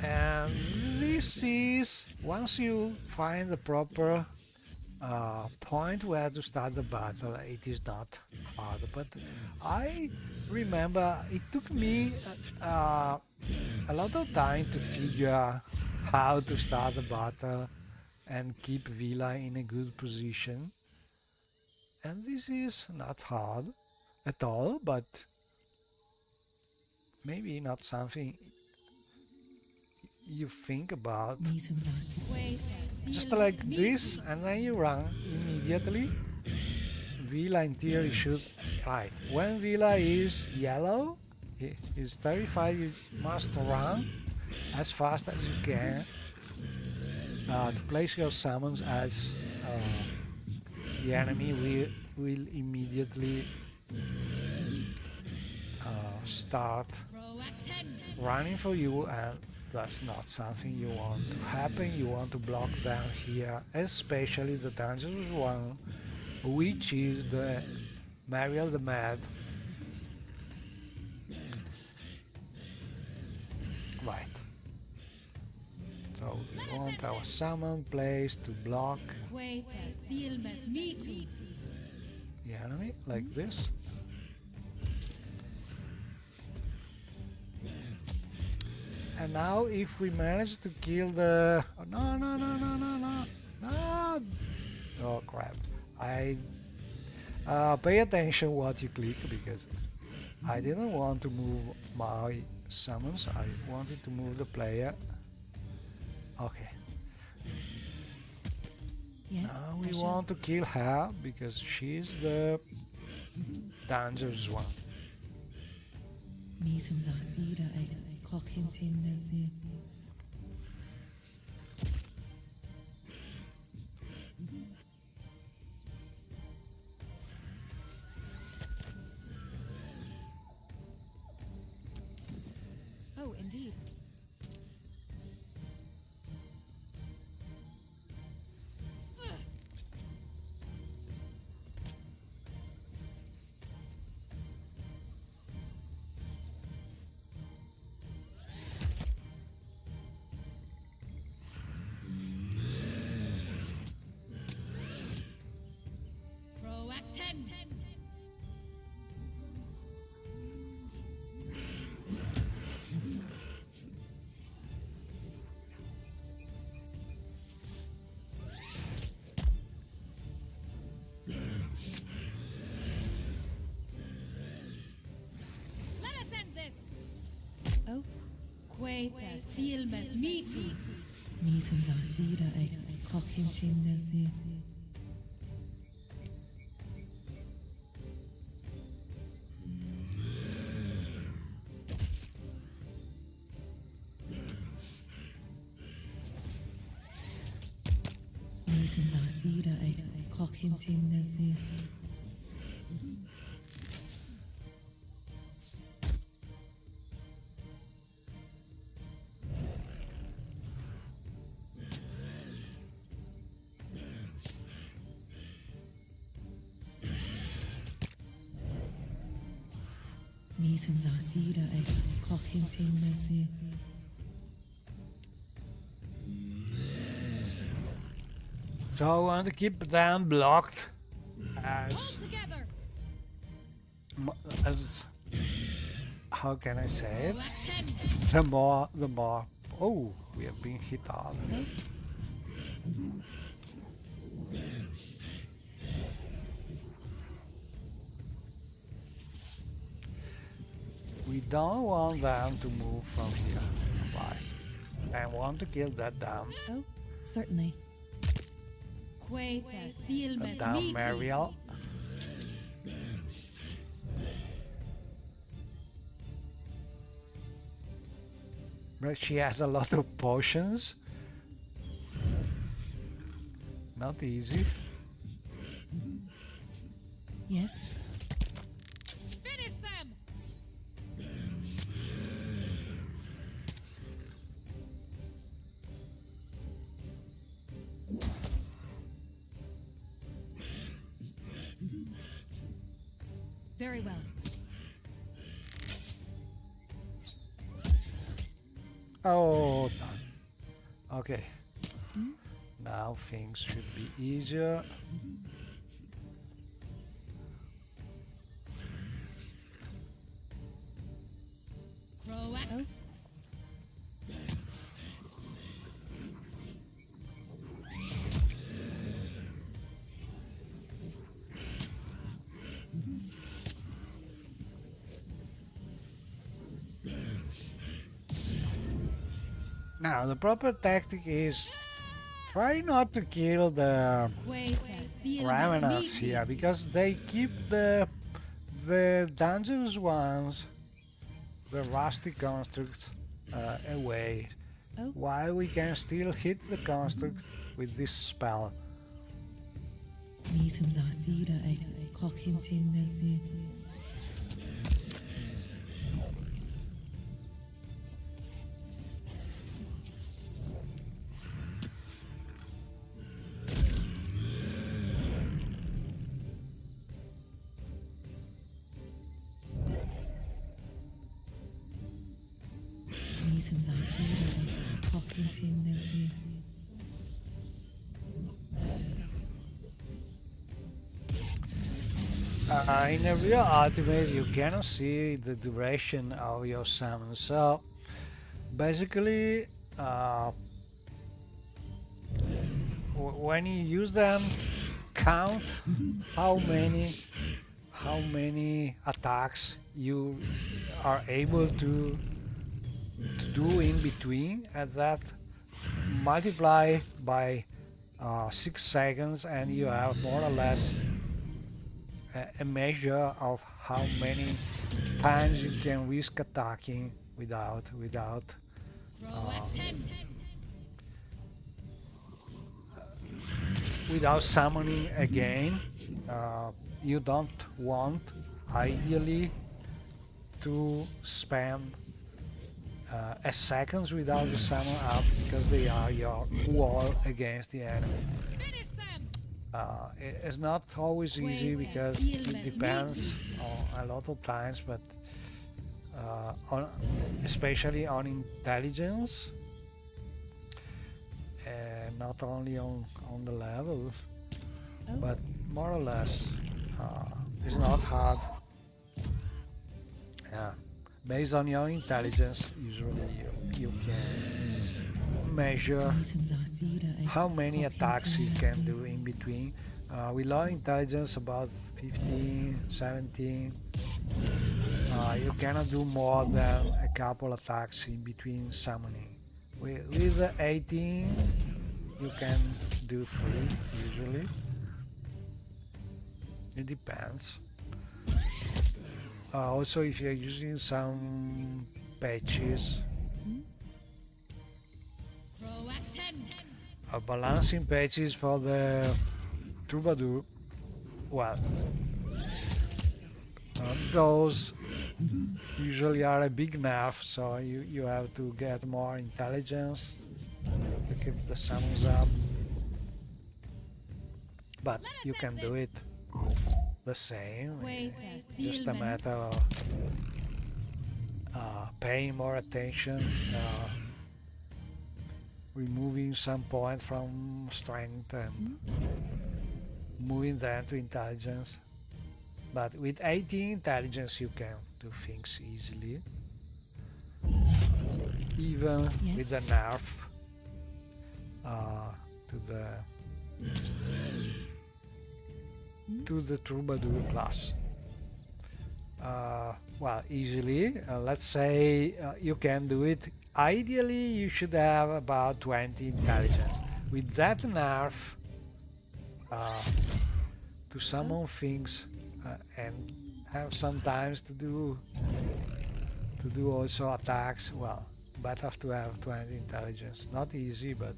And this is, once you find the proper point where to start the battle, it is not hard. But I remember it took me a lot of time to figure how to start the battle and keep Villa in a good position. And this is not hard at all, but maybe not something you think about. Just like this, and then you run immediately. Villa in theory should... Right, when Villa is yellow, he is terrified, you must run as fast as you can to place your summons, as the enemy will immediately start running for you, and that's not something you want to happen. You want to block them here, especially the dangerous one, which is the Mariel the Mad. Right. So we want our summon place to block the enemy, like this. And now if we manage to kill the... Oh, no. Oh crap. I pay attention what you click, because I didn't want to move my summons, I wanted to move the player. Okay. Yes, Now we I shall. want to kill her because she's the dangerous one. Mítum dá síra ag cochintin na sé. Oh, indeed. Oh, Quaita silmas mitu. mítum dá síra ag cochintin na sé. Mítum dá síra ag cochintin na sé. Mítum dá síra ag cochintin na sé. So I want to keep them blocked as Together. as how can I say it? The more oh, we have been hit hard. We don't want them to move from here. Why? I want to kill that damn Oh, certainly. Quaita silmas damn mitu. Mariel. But she has a lot of potions. Not easy. Yes. Finish them. Very well. Oh, done. Okay. Now things should be easier. Proact. Now the proper tactic is try not to kill the Quaita silmas Ravenous mitu. here, because they keep the dangerous ones, the rusty constructs, away, Oh. while we can still hit the constructs with this spell. Mítum dá síra ag cochintin na sé. Mítum dá síra ag cochintin na sé. In a real ultimate, you cannot see the duration of your summon, so basically, when you use them, count how many attacks you are able to do in between, and that multiply by 6 seconds, and you have more or less a measure of how many times you can risk attacking without summoning again. You don't want ideally to spend a seconds without the summon up, because they are your wall against the enemy. It's not always easy because it depends on a lot of times, but especially on intelligence, not only on the level, but more or less it's not hard. Based on your intelligence, usually you can measure how many attacks you can do in between. With low intelligence, about 15, 17, you cannot do more than a couple attacks in between summoning. With 18, you can do 3 usually. It depends. Also, if you're using some patches, balancing patches for the troubadour, well, those usually are a big nerf, so you have to get more intelligence to keep the summons up, but you can do it the same. Just a matter of paying more attention, removing some point from strength and moving them to intelligence. But with 18 intelligence you can do things easily, even with the nerf to the troubadour class. Well, easily, let's say you can do it. Ideally you should have about 20 intelligence. With that nerf, to summon things and have sometimes to do also attacks, well, better to have 20 intelligence. Not easy, but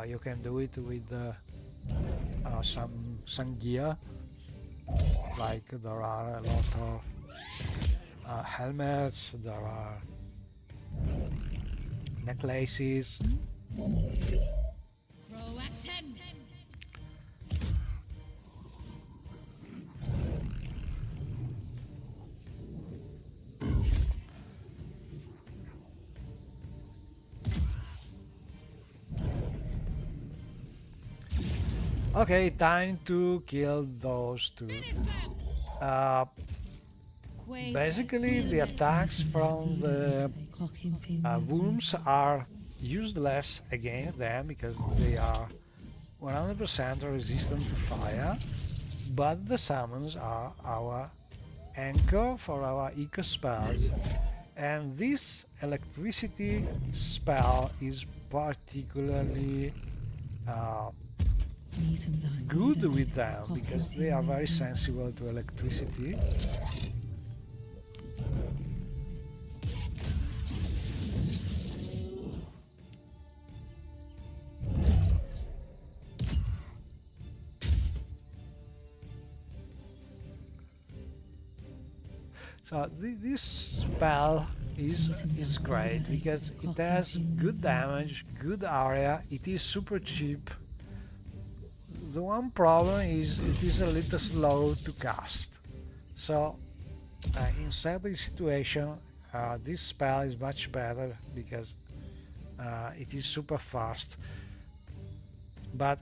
you can do it with some gear, like there are a lot of helmets, there are necklaces. Okay, time to kill those two. Basically, the attacks from the wounds are useless against them because they are 100% resistant to fire, but the summons are our anchor for our eco spells, and this electricity spell is particularly good with them because they are very sensible to electricity. So this spell is great because it has good damage, good area, it is super cheap. The one problem is it is a little slow to cast. So in certain situation this spell is much better because it is super fast. But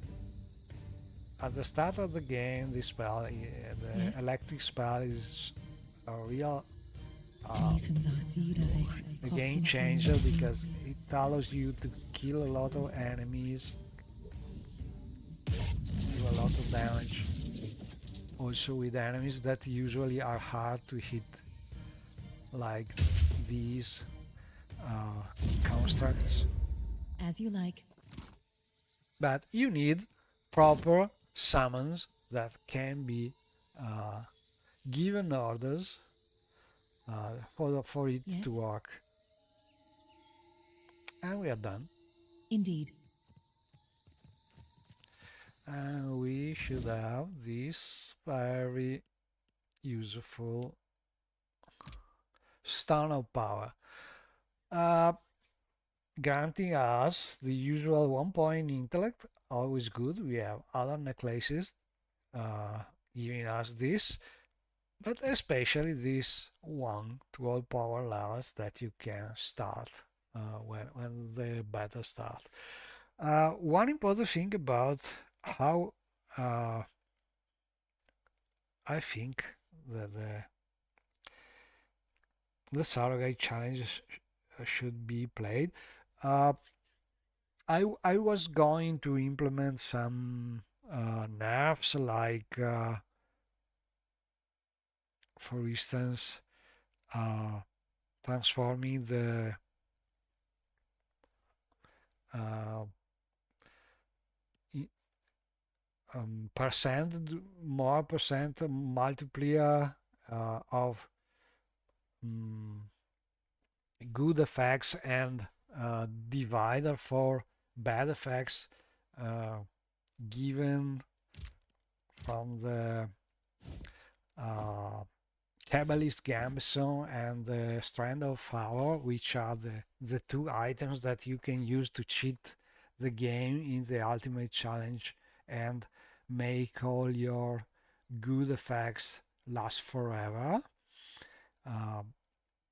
at the start of the game, this spell, the electric spell, is a real a game changer because it allows you to kill a lot of enemies, do a lot lot of damage. Also with enemies that usually are hard to hit, like these constructs. As you like. But you need proper summons that can be given orders for it Yes? to work. And we are done. Indeed. And we should have this very useful Stone of Power, granting us the usual 1 point intellect, always good. We have other necklaces giving us this, but especially this 1 to all power levels that you can start when the battle starts. One important thing about how I think that the Surrogate challenge should be played. I was going to implement some nerfs, like for instance transforming the more percent multiplier of good effects and divider for bad effects given from the Kabbalist Gambeson and the Strand of Power, which are the 2 items that you can use to cheat the game in the Ultimate Challenge and make all your good effects last forever,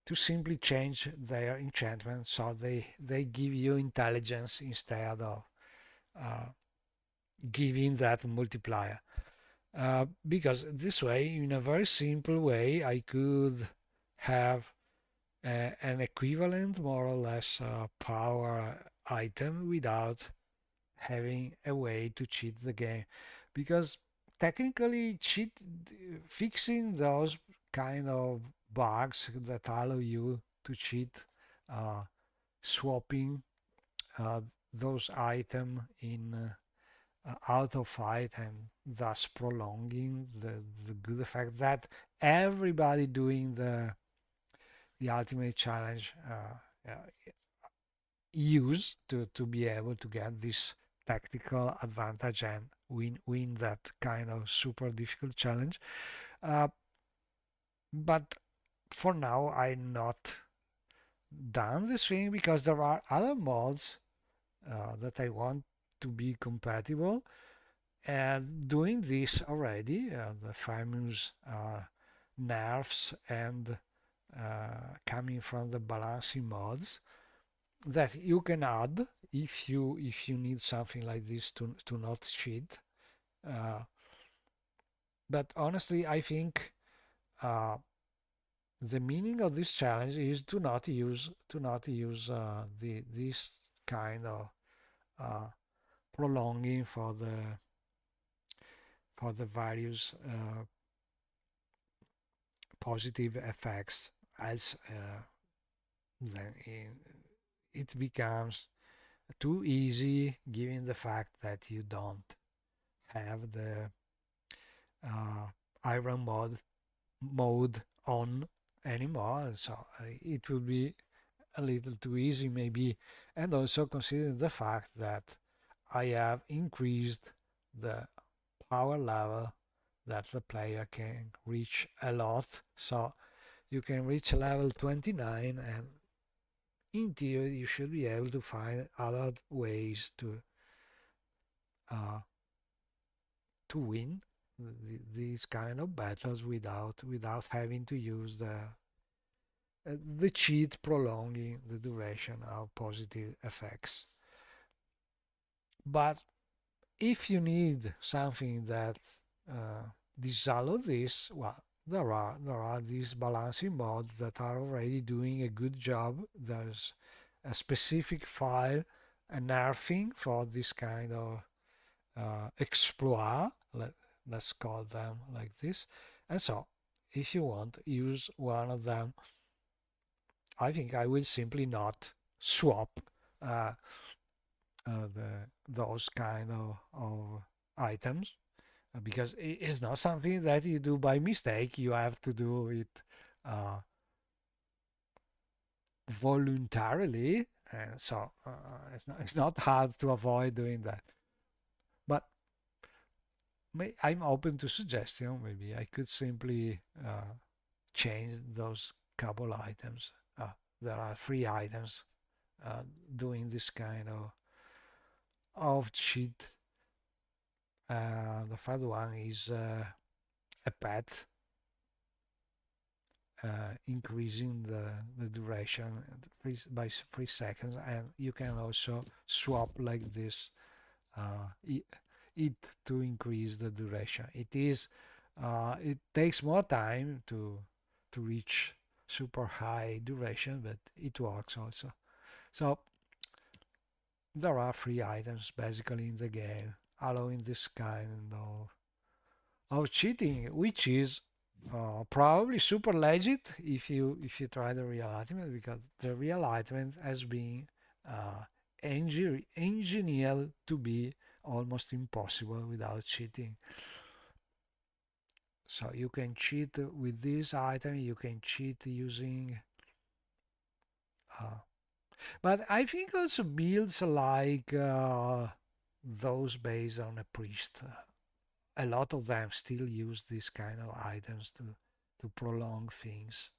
to simply change their enchantment so they give you intelligence instead of giving that multiplier. Because this way, in a very simple way, I could have an equivalent, more or less, power item without having a way to cheat the game. Because technically, fixing those kind of bugs that allow you to cheat, swapping those items in out of fight, and thus prolonging the good effect that everybody doing the Ultimate Challenge use to be able to get this tactical advantage and win that kind of super difficult challenge. But for now, I'm not done this thing, because there are other mods that I want to be compatible, and doing this already, the famous nerfs and coming from the balancing mods that you can add if you need something like this to not cheat. But honestly, I think the meaning of this challenge is to not use this kind of prolonging for the various positive effects, as then it becomes too easy, given the fact that you don't have the iron mode on anymore, so it will be a little too easy maybe. And also considering the fact that I have increased the power level that the player can reach a lot, so you can reach level 29, and in theory you should be able to find other ways to win these kind of battles without having to use the cheat prolonging the duration of positive effects. But if you need something that disallow this, well, there are these balancing mods that are already doing a good job. There's a specific file, a nerfing for this kind of exploit, let's call them like this. And so if you want use one of them, I think I will simply not swap those kind of items, because it's not something that you do by mistake. You have to do it voluntarily, and so it's not hard to avoid doing that. But I'm open to suggestion. Maybe I could simply change those couple items. There are 3 items doing this kind of cheat. The third one is a pet, increasing the duration by 3 seconds, and you can also swap like this it to increase the duration. It takes more time to reach super high duration, but it works also. So there are 3 items basically in the game allowing this kind of cheating, which is probably super legit if you try the real ultimate, because the real ultimate has been engineered to be almost impossible without cheating. So you can cheat with this item, you can cheat using but I think also builds like those based on a priest, a lot of them still use this kind of items to prolong things.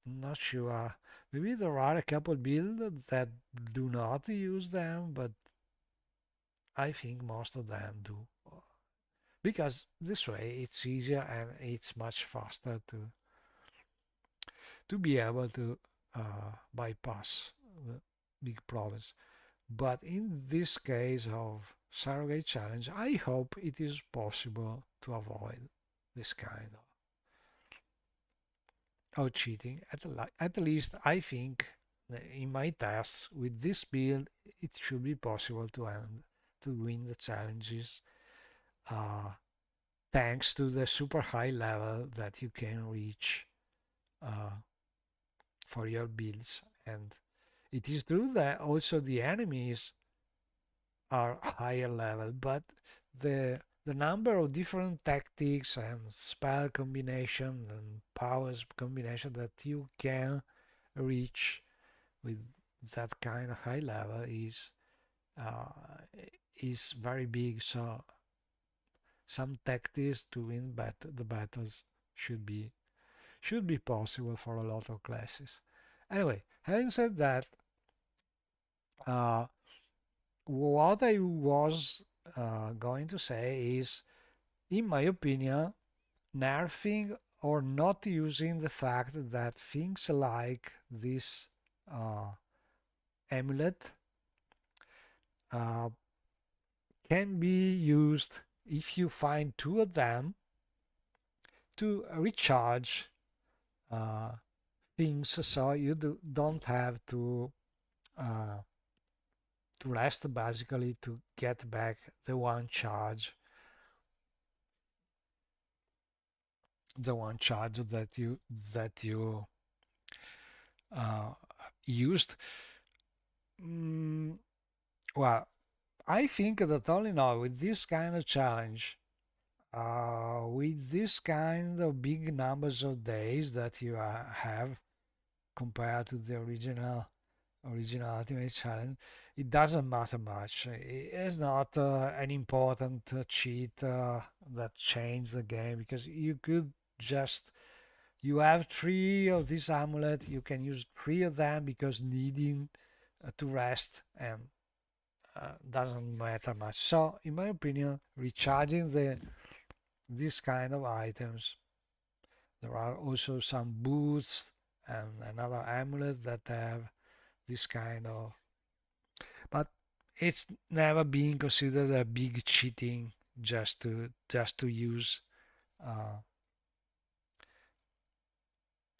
Not sure. Maybe there are a couple builds that do not use them, but I think most of them do. Because this way it's easier and it's much faster to be able to bypass the big problems. But in this case of Surrogate challenge, I hope it is possible to avoid this kind of cheating. At least I think in my tests with this build it should be possible to win the challenges thanks to the super high level that you can reach for your builds. And it is true that also the enemies are higher level, but the number of different tactics and spell combination and powers combination that you can reach with that kind of high level is very big. So some tactics to win the battles should be possible for a lot of classes. Anyway, having said that, what I was going to say is, in my opinion, nerfing or not using the fact that things like this amulet can be used if you find 2 of them to recharge things, so you don't have to rest basically to get back the one charge that you used. Well, I think that all in all, with this kind of challenge, with this kind of big numbers of days that you have compared to the original Ultimate Challenge, it doesn't matter much. It is not an important cheat that changed the game, because you could just, you have 3 of this amulet, you can use 3 of them because needing to rest, and doesn't matter much. So in my opinion, recharging this kind of items, there are also some boots and another amulet that have this kind of, but it's never been considered a big cheating just to use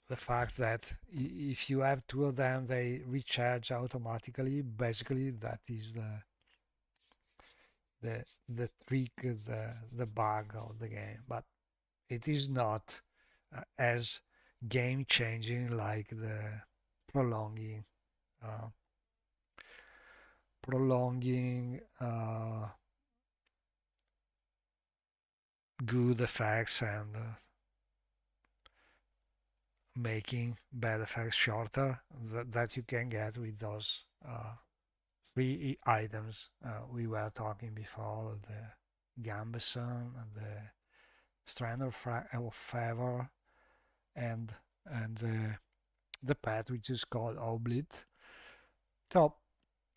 the fact that if you have 2 of them they recharge automatically. Basically that is the trick, the bug of the game, but it is not as game changing like the prolonging uh, prolonging good effects and making bad effects shorter that you can get with those three items we were talking before: the gambeson, the strand of favor, and the pet which is called oblit. So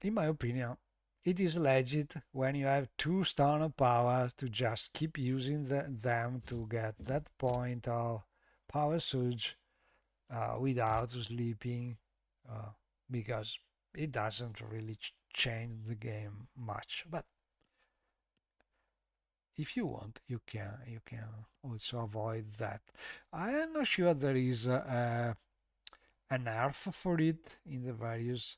in my opinion, it is legit when you have 2 stone of power to just keep using them to get that point of power surge without sleeping, because it doesn't really change the game much. But if you want, you can also avoid that. I am not sure there is a nerf for it in the various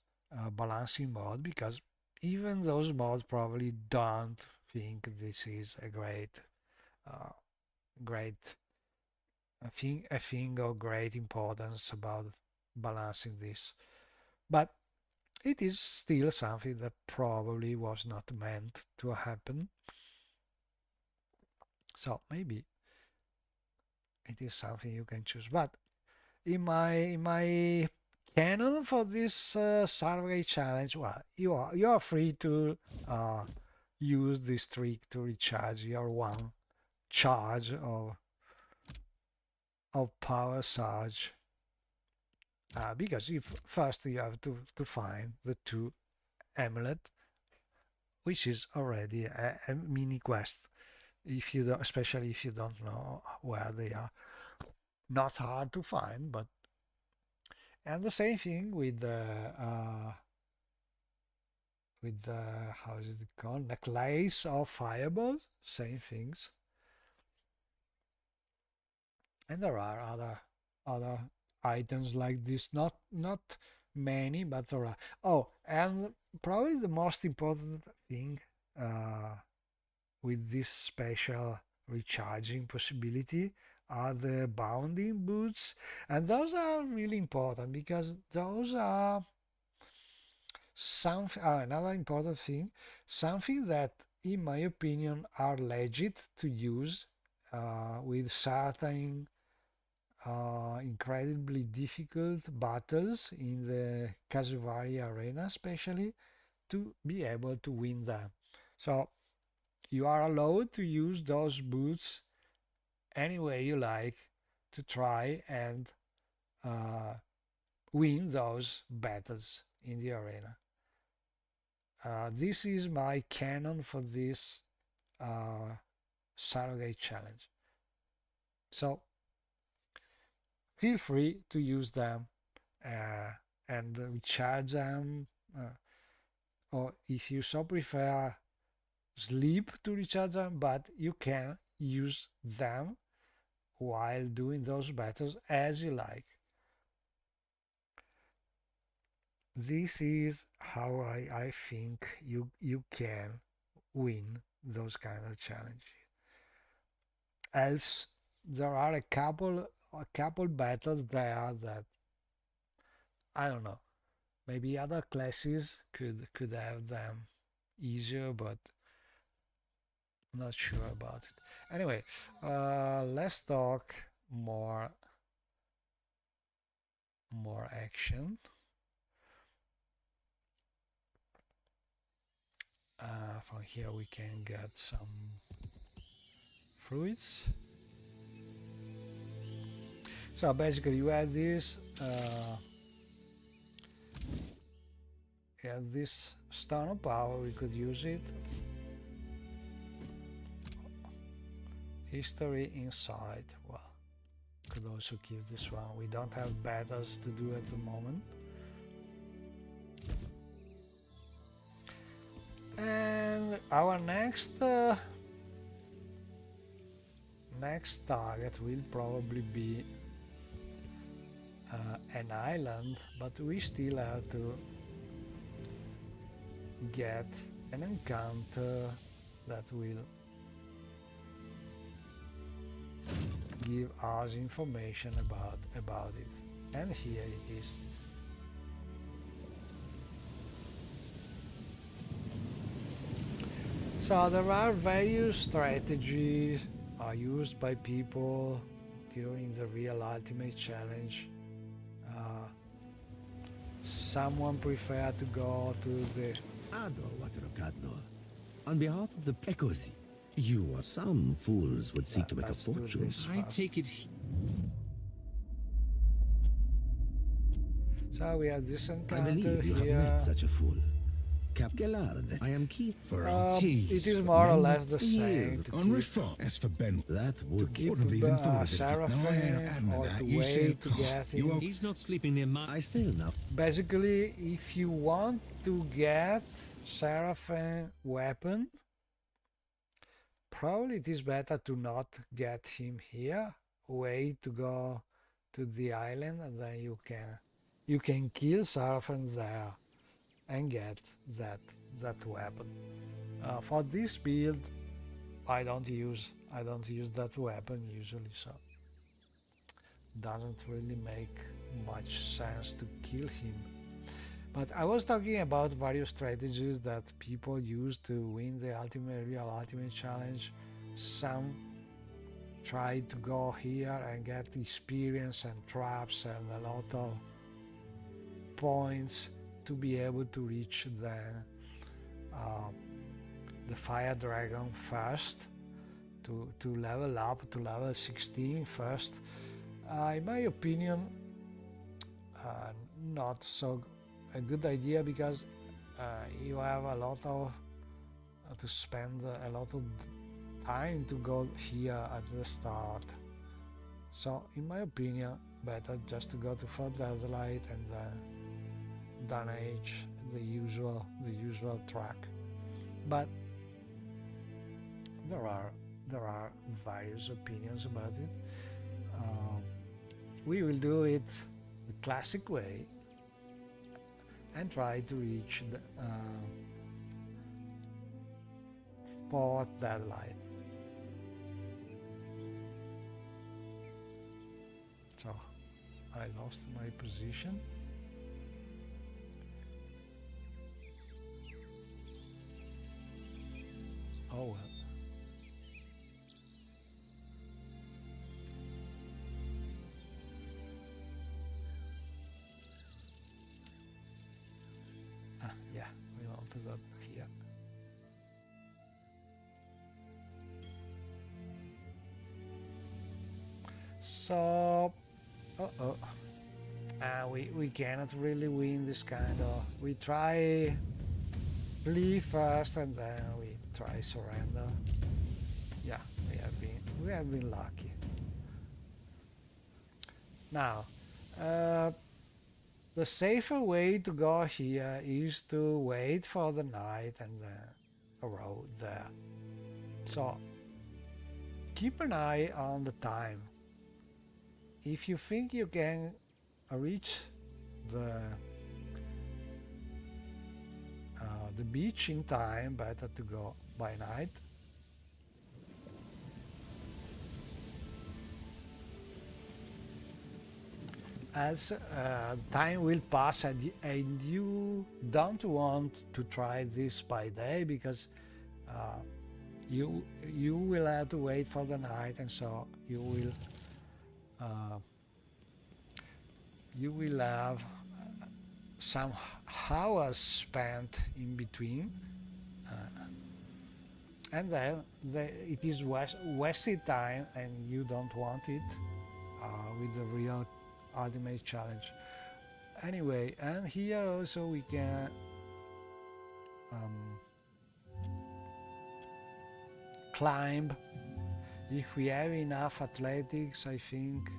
balancing mode, because even those mods probably don't think this is a great a thing of great importance about balancing this. But it is still something that probably was not meant to happen. So maybe it is something you can choose. But in my canon for this survey challenge, well, you are free to use this trick to recharge your 1 charge of power surge, because first you have to find the 2 amulet, which is already a mini quest, if you don't, especially if you don't know where they are. Not hard to find, but and the same thing with the how is it called, necklace of fireballs, same things. And there are other items like this, not many, but there are. Oh, and probably the most important thing with this special recharging possibility are the bounding boots, and those are really important because those are another important thing, something that in my opinion are legit to use with certain incredibly difficult battles in the Casuvari arena, especially, to be able to win them. So you are allowed to use those boots any way you like to try and win those battles in the arena. This is my canon for this Surrogate challenge. So feel free to use them and recharge them, or if you so prefer, sleep to recharge them, but you can use them while doing those battles as you like. This is how I think you can win those kind of challenges. Else there are a couple battles there that I don't know, maybe other classes could have them easier, but I'm not sure about it. Anyway, let's talk more action. From here we can get some fruits. So basically you have this stone of power, we could use it. History inside, well, could also keep this one. We don't have battles to do at the moment. And our next target will probably be an island, but we still have to get an encounter that will give us information about it. And here it is. So there are various strategies used by people during the real ultimate challenge. Someone prefer to go to the Ador Waterokadno. On behalf of the Pekosi, you or some fools would seek to make a let's do fortune. this I first. take it. So we have this I encounter believe you have here. met such a fool. Cap Gelard, I am keen For our teas. It is more or men less the here. same to On keep, reform. As for Ben, That would keep wouldn't have even thought of it. Sarah No, I ain't adding to or that. to You wait said, to "Oh, get you him. He's not sleeping near my... I still know. Basically, if you want to get Seraphim weapon, probably it is better to not get him here. Wait to go to the island, and then you can kill Seraphim there and get that weapon. For this build, I don't use that weapon usually, so doesn't really make much sense to kill him. But I was talking about various strategies that people use to win the real ultimate challenge. Some try to go here and get experience and traps and a lot of points to be able to reach the fire dragon first, to level up to level 16 first. In my opinion, not so a good idea, because you have a lot of to spend a lot of time to go here at the start. So in my opinion, better just to go to Fort Deadlight and damage the usual track. But there are various opinions about it. We will do it the classic way and try to reach the Fort Deadlight. So I lost my position. Oh well. Yeah, we want to go here. So, we cannot really win this kind of. We try leave first and then we try surrender. Yeah, we have been lucky. Now, the safer way to go here is to wait for the night and arrive there. So keep an eye on the time. If you think you can reach the beach in time, better to go by night. As time will pass and you don't want to try this by day, because you will have to wait for the night, and so you will have some hours spent in between, and then it is wasted time, and you don't want it with the real ultimate challenge. Anyway, and here also we can climb. If we have enough athletics, I think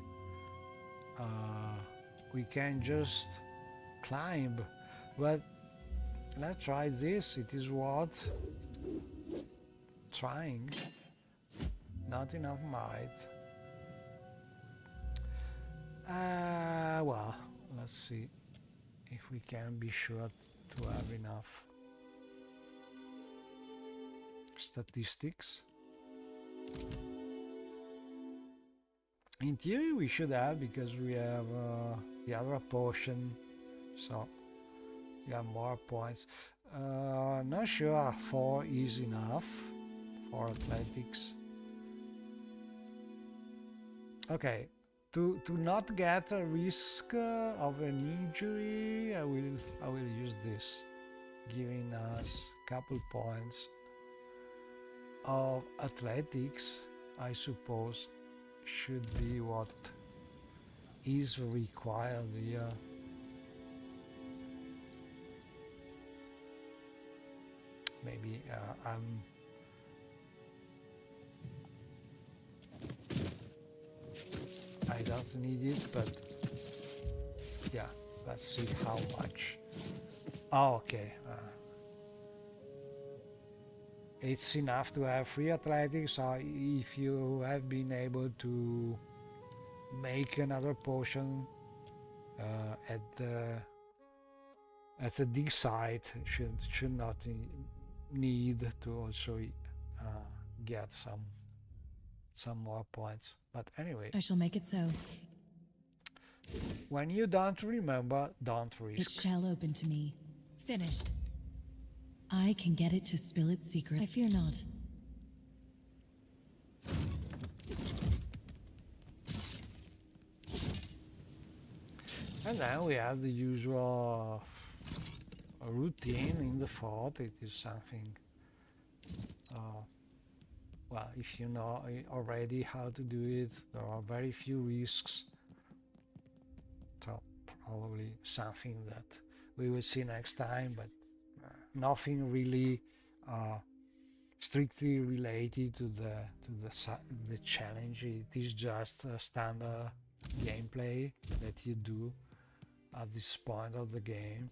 we can just climb. But let's try this. It is worth trying. Not enough might. Well, let's see if we can be sure to have enough statistics. In theory we should have, because we have the other potion, so we have more points. Not sure 4 is enough for athletics. Okay, to not get a risk of an injury, I will use this, giving us a couple points of athletics. I suppose should be what is required here. Maybe I don't need it, but yeah, let's see how much. Oh, okay. It's enough to have free athletics, or if you have been able to make another potion at the dig site, should not need to also get some more points. But anyway, I shall make it so. when you don't remember, don't risk. It shall open to me. Finished. I can get it to spill its secret. I fear not. And then we have the usual routine in the fort. It is something, well, if you know already how to do it, there are very few risks. So probably something that we will see next time, but nothing really strictly related to the challenge. It is just a standard gameplay that you do at this point of the game.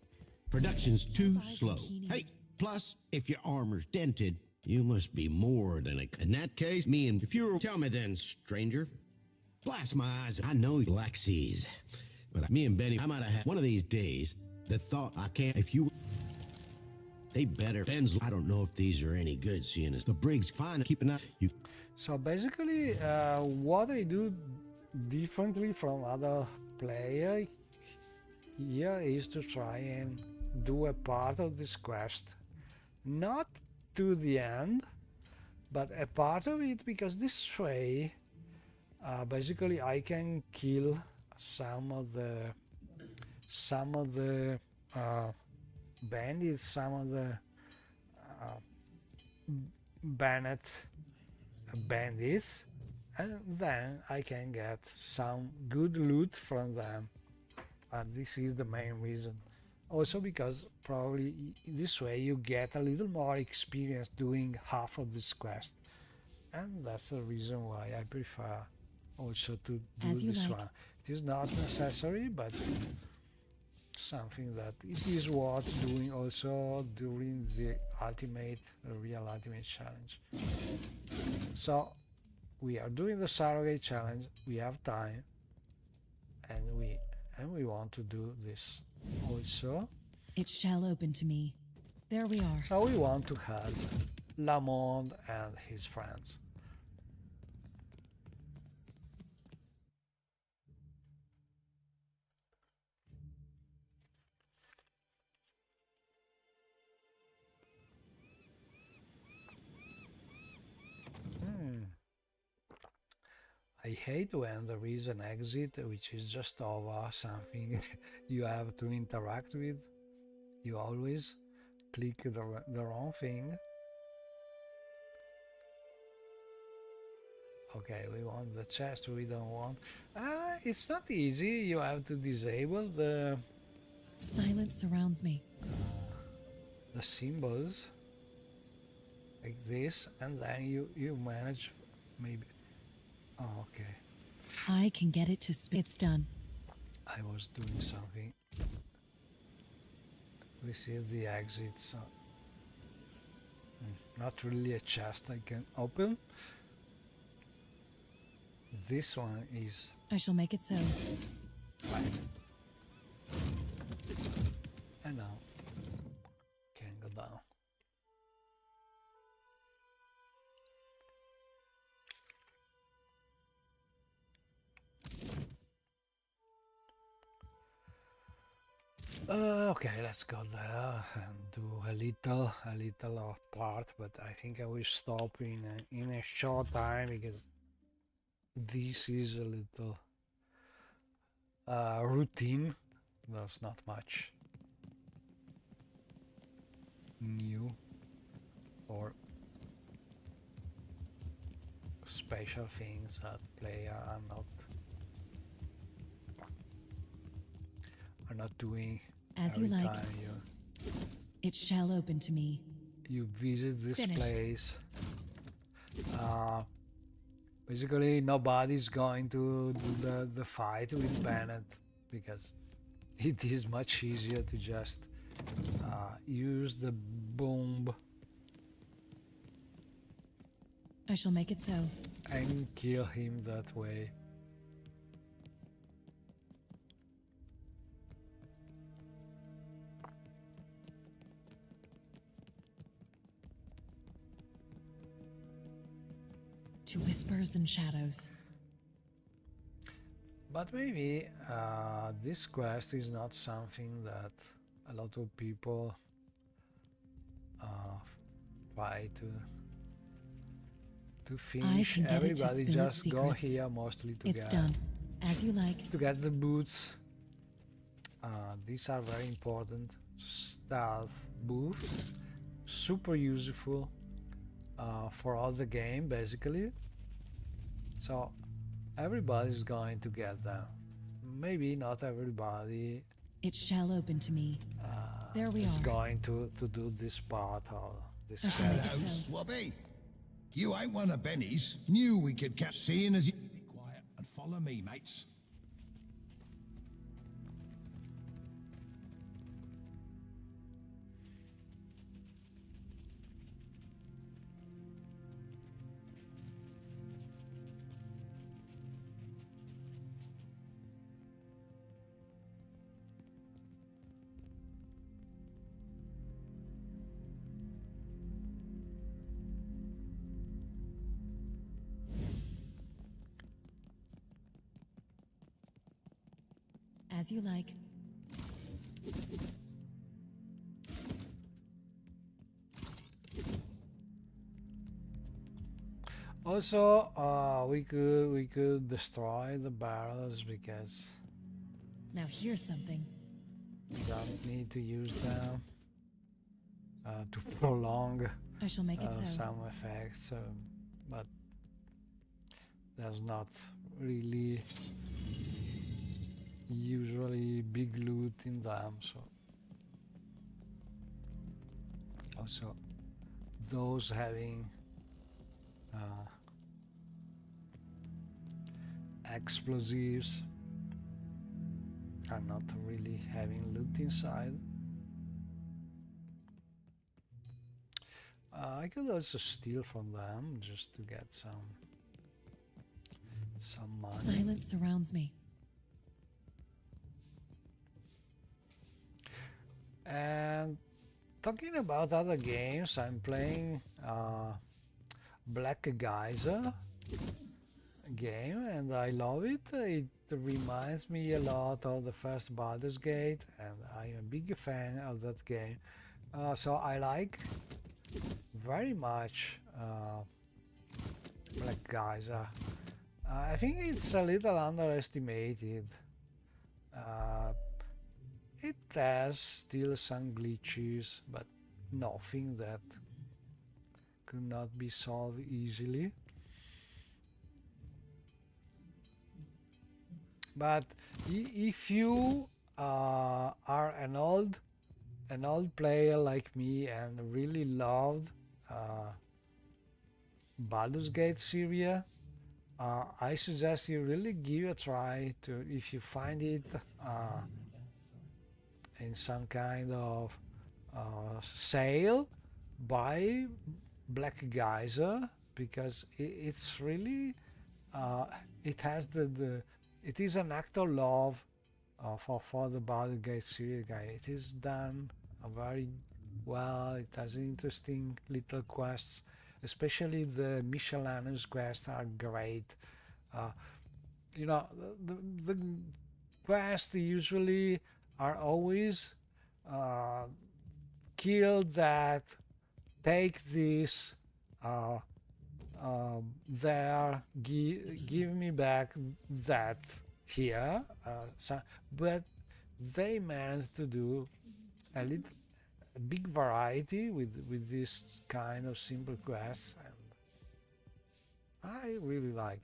Production's too slow. Hey, plus, if your armor's dented, you must be more than a... In that case, me and... If you're... Tell me then, stranger. Blast my eyes. I know you like seas. But me and Benny, I might have had one of these days that thought I can't... If you... They better... Ben's... I don't know if these are any good, seeing as the brig's fine keeping up. You... So basically, what I do differently from other players here is to try and do a part of this quest, not to the end, but a part of it, because this way basically I can kill some of the bandits, some of the bandits, and then I can get some good loot from them. And this is the main reason. Also because probably this way you get a little more experience doing half of this quest. And that's the reason why I prefer also to do this one. It is not necessary, but something that it is worth doing also during the real ultimate challenge. So we are doing the Surrogate challenge, we have time, and we want to do this also. It shall open to me. There we are. So we want to help Lamond and his friends. I hate when there is an exit which is just over something you have to interact with. You always click the wrong thing. Okay, we want the chest, we don't want... it's not easy, you have to disable the... Silence surrounds me. The symbols, like this, and then you manage maybe... Oh, okay. I can get it to it's done. I was doing something. This is the exit, so... not really a chest I can open. This one is... I shall make it so. Right. And now can go down. Okay, let's go there and do a little part, but I think I will stop in a short time because this is a little routine. There's not much new or special things that player are not doing. As every you like. time It shall open to me. you visit this Finished. place. Basically, nobody's going to do the fight with Bennett because it is much easier to just use the bomb I shall make it so. and kill him that way. To whispers and shadows. But maybe this quest is not something that a lot of people try to finish. can get it to Everybody spill its just go secrets. here mostly to It's get done. As you like. to get the boots. These are very important. Stealth boots, super useful for all the game basically. So everybody's going to get them. Maybe not everybody It shall open to me. There we is are. going to do this part or this I shall make quest. it Hello, so. Swabby. You ain't one of Benny's. Knew we could catch seeing as you... Be quiet and follow me, mates. As you like. Also, we could destroy the barrels because Now here's something. we don't need to use them to prolong I shall make it so. some effects, but there's not really usually big loot in them, so also those having explosives are not really having loot inside. I could also steal from them just to get some money. Silence surrounds me. And talking about other games, I'm playing Black Geyser game and I love it. It reminds me a lot of the first Baldur's Gate and I'm a big fan of that game. So I like very much Black Geyser. I think it's a little underestimated. It has still some glitches, but nothing that could not be solved easily. But if you are an old player like me and really loved Baldur's Gate series, I suggest you really give a try to, if you find it in some kind of sale, buy Black Geyser because it's really it has it is an act of love for the Baldur's Gate series. It is done very well. It has interesting little quests, especially the miscellaneous quests are great. You know, the quests usually are always kill that, take this, there, give me back that here. But they managed to do a big variety with this kind of simple quests, and I really like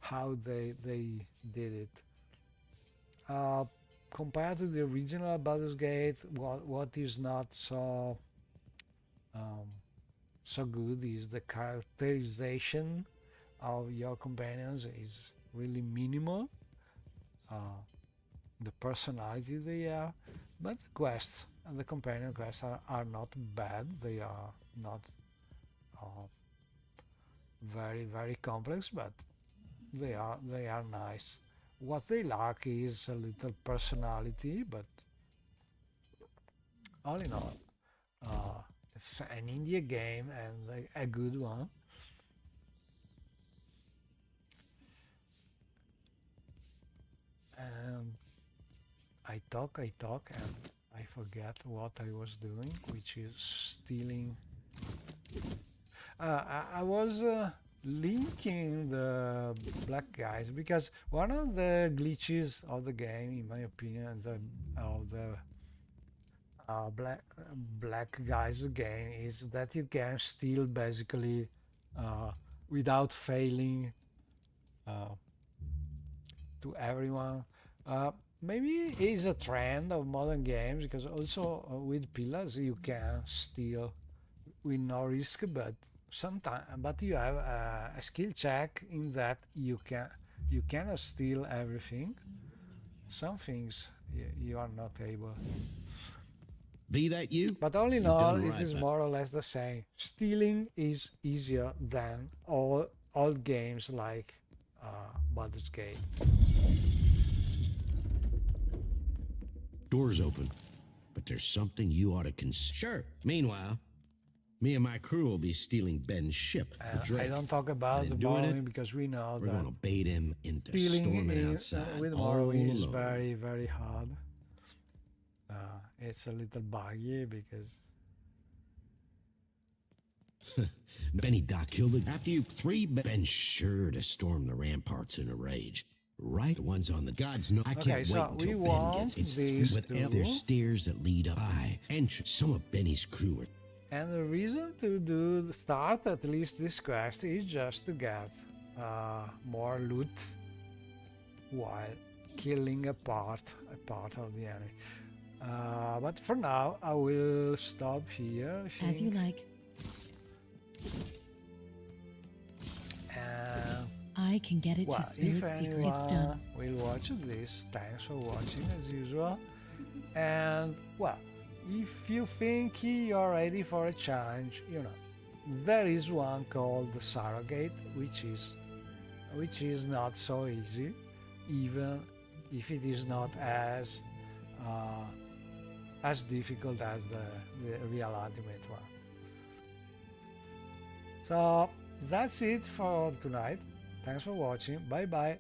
how they did it. Compared to the original Baldur's Gate, what is not so so good is the characterization of your companions is really minimal. The personality they have, but the quests and the companion quests are not bad. They are not very complex, but they are nice. What they lack is a little personality, but all in all, it's an indie game and a good one. And I talk, and I forget what I was doing, which is stealing. I was linking the black guys because one of the glitches of the game, in my opinion, of the black guys game is that you can steal basically without failing to everyone. Maybe it's a trend of modern games because also with pillars you can steal with no risk, but sometimes you have a skill check in that you cannot steal everything. Some things you are not able. Be that you? But all in all, it is more or less the same. Stealing is easier than all games like Baldur's Gate. Door's open, but there's something you ought to consider. Sure. Meanwhile, me and my crew will be stealing Ben's ship. I don't talk about the Morrowind because we know we're that going to bait him into stealing storming outside with all Morrowind is alone. very hard. It's a little buggy because Benny Doc killed it. After you three, Ben's sure to storm the ramparts in a rage. Right, the ones on the gods know. I can't wait until Ben gets its feet with there's stairs that lead up high. Entrance. Some of Benny's crew are. And the reason to start at least this quest is just to get more loot while killing a part of the enemy. But for now, I will stop here. As you like. I can get it to Spirit Secret. It's done. Will watch this. Thanks for watching as usual. And well, if you think you're ready for a challenge, you know, there is one called the Surrogate, which is not so easy, even if it is not as difficult as the real ultimate one. So that's it for tonight. Thanks for watching. Bye bye.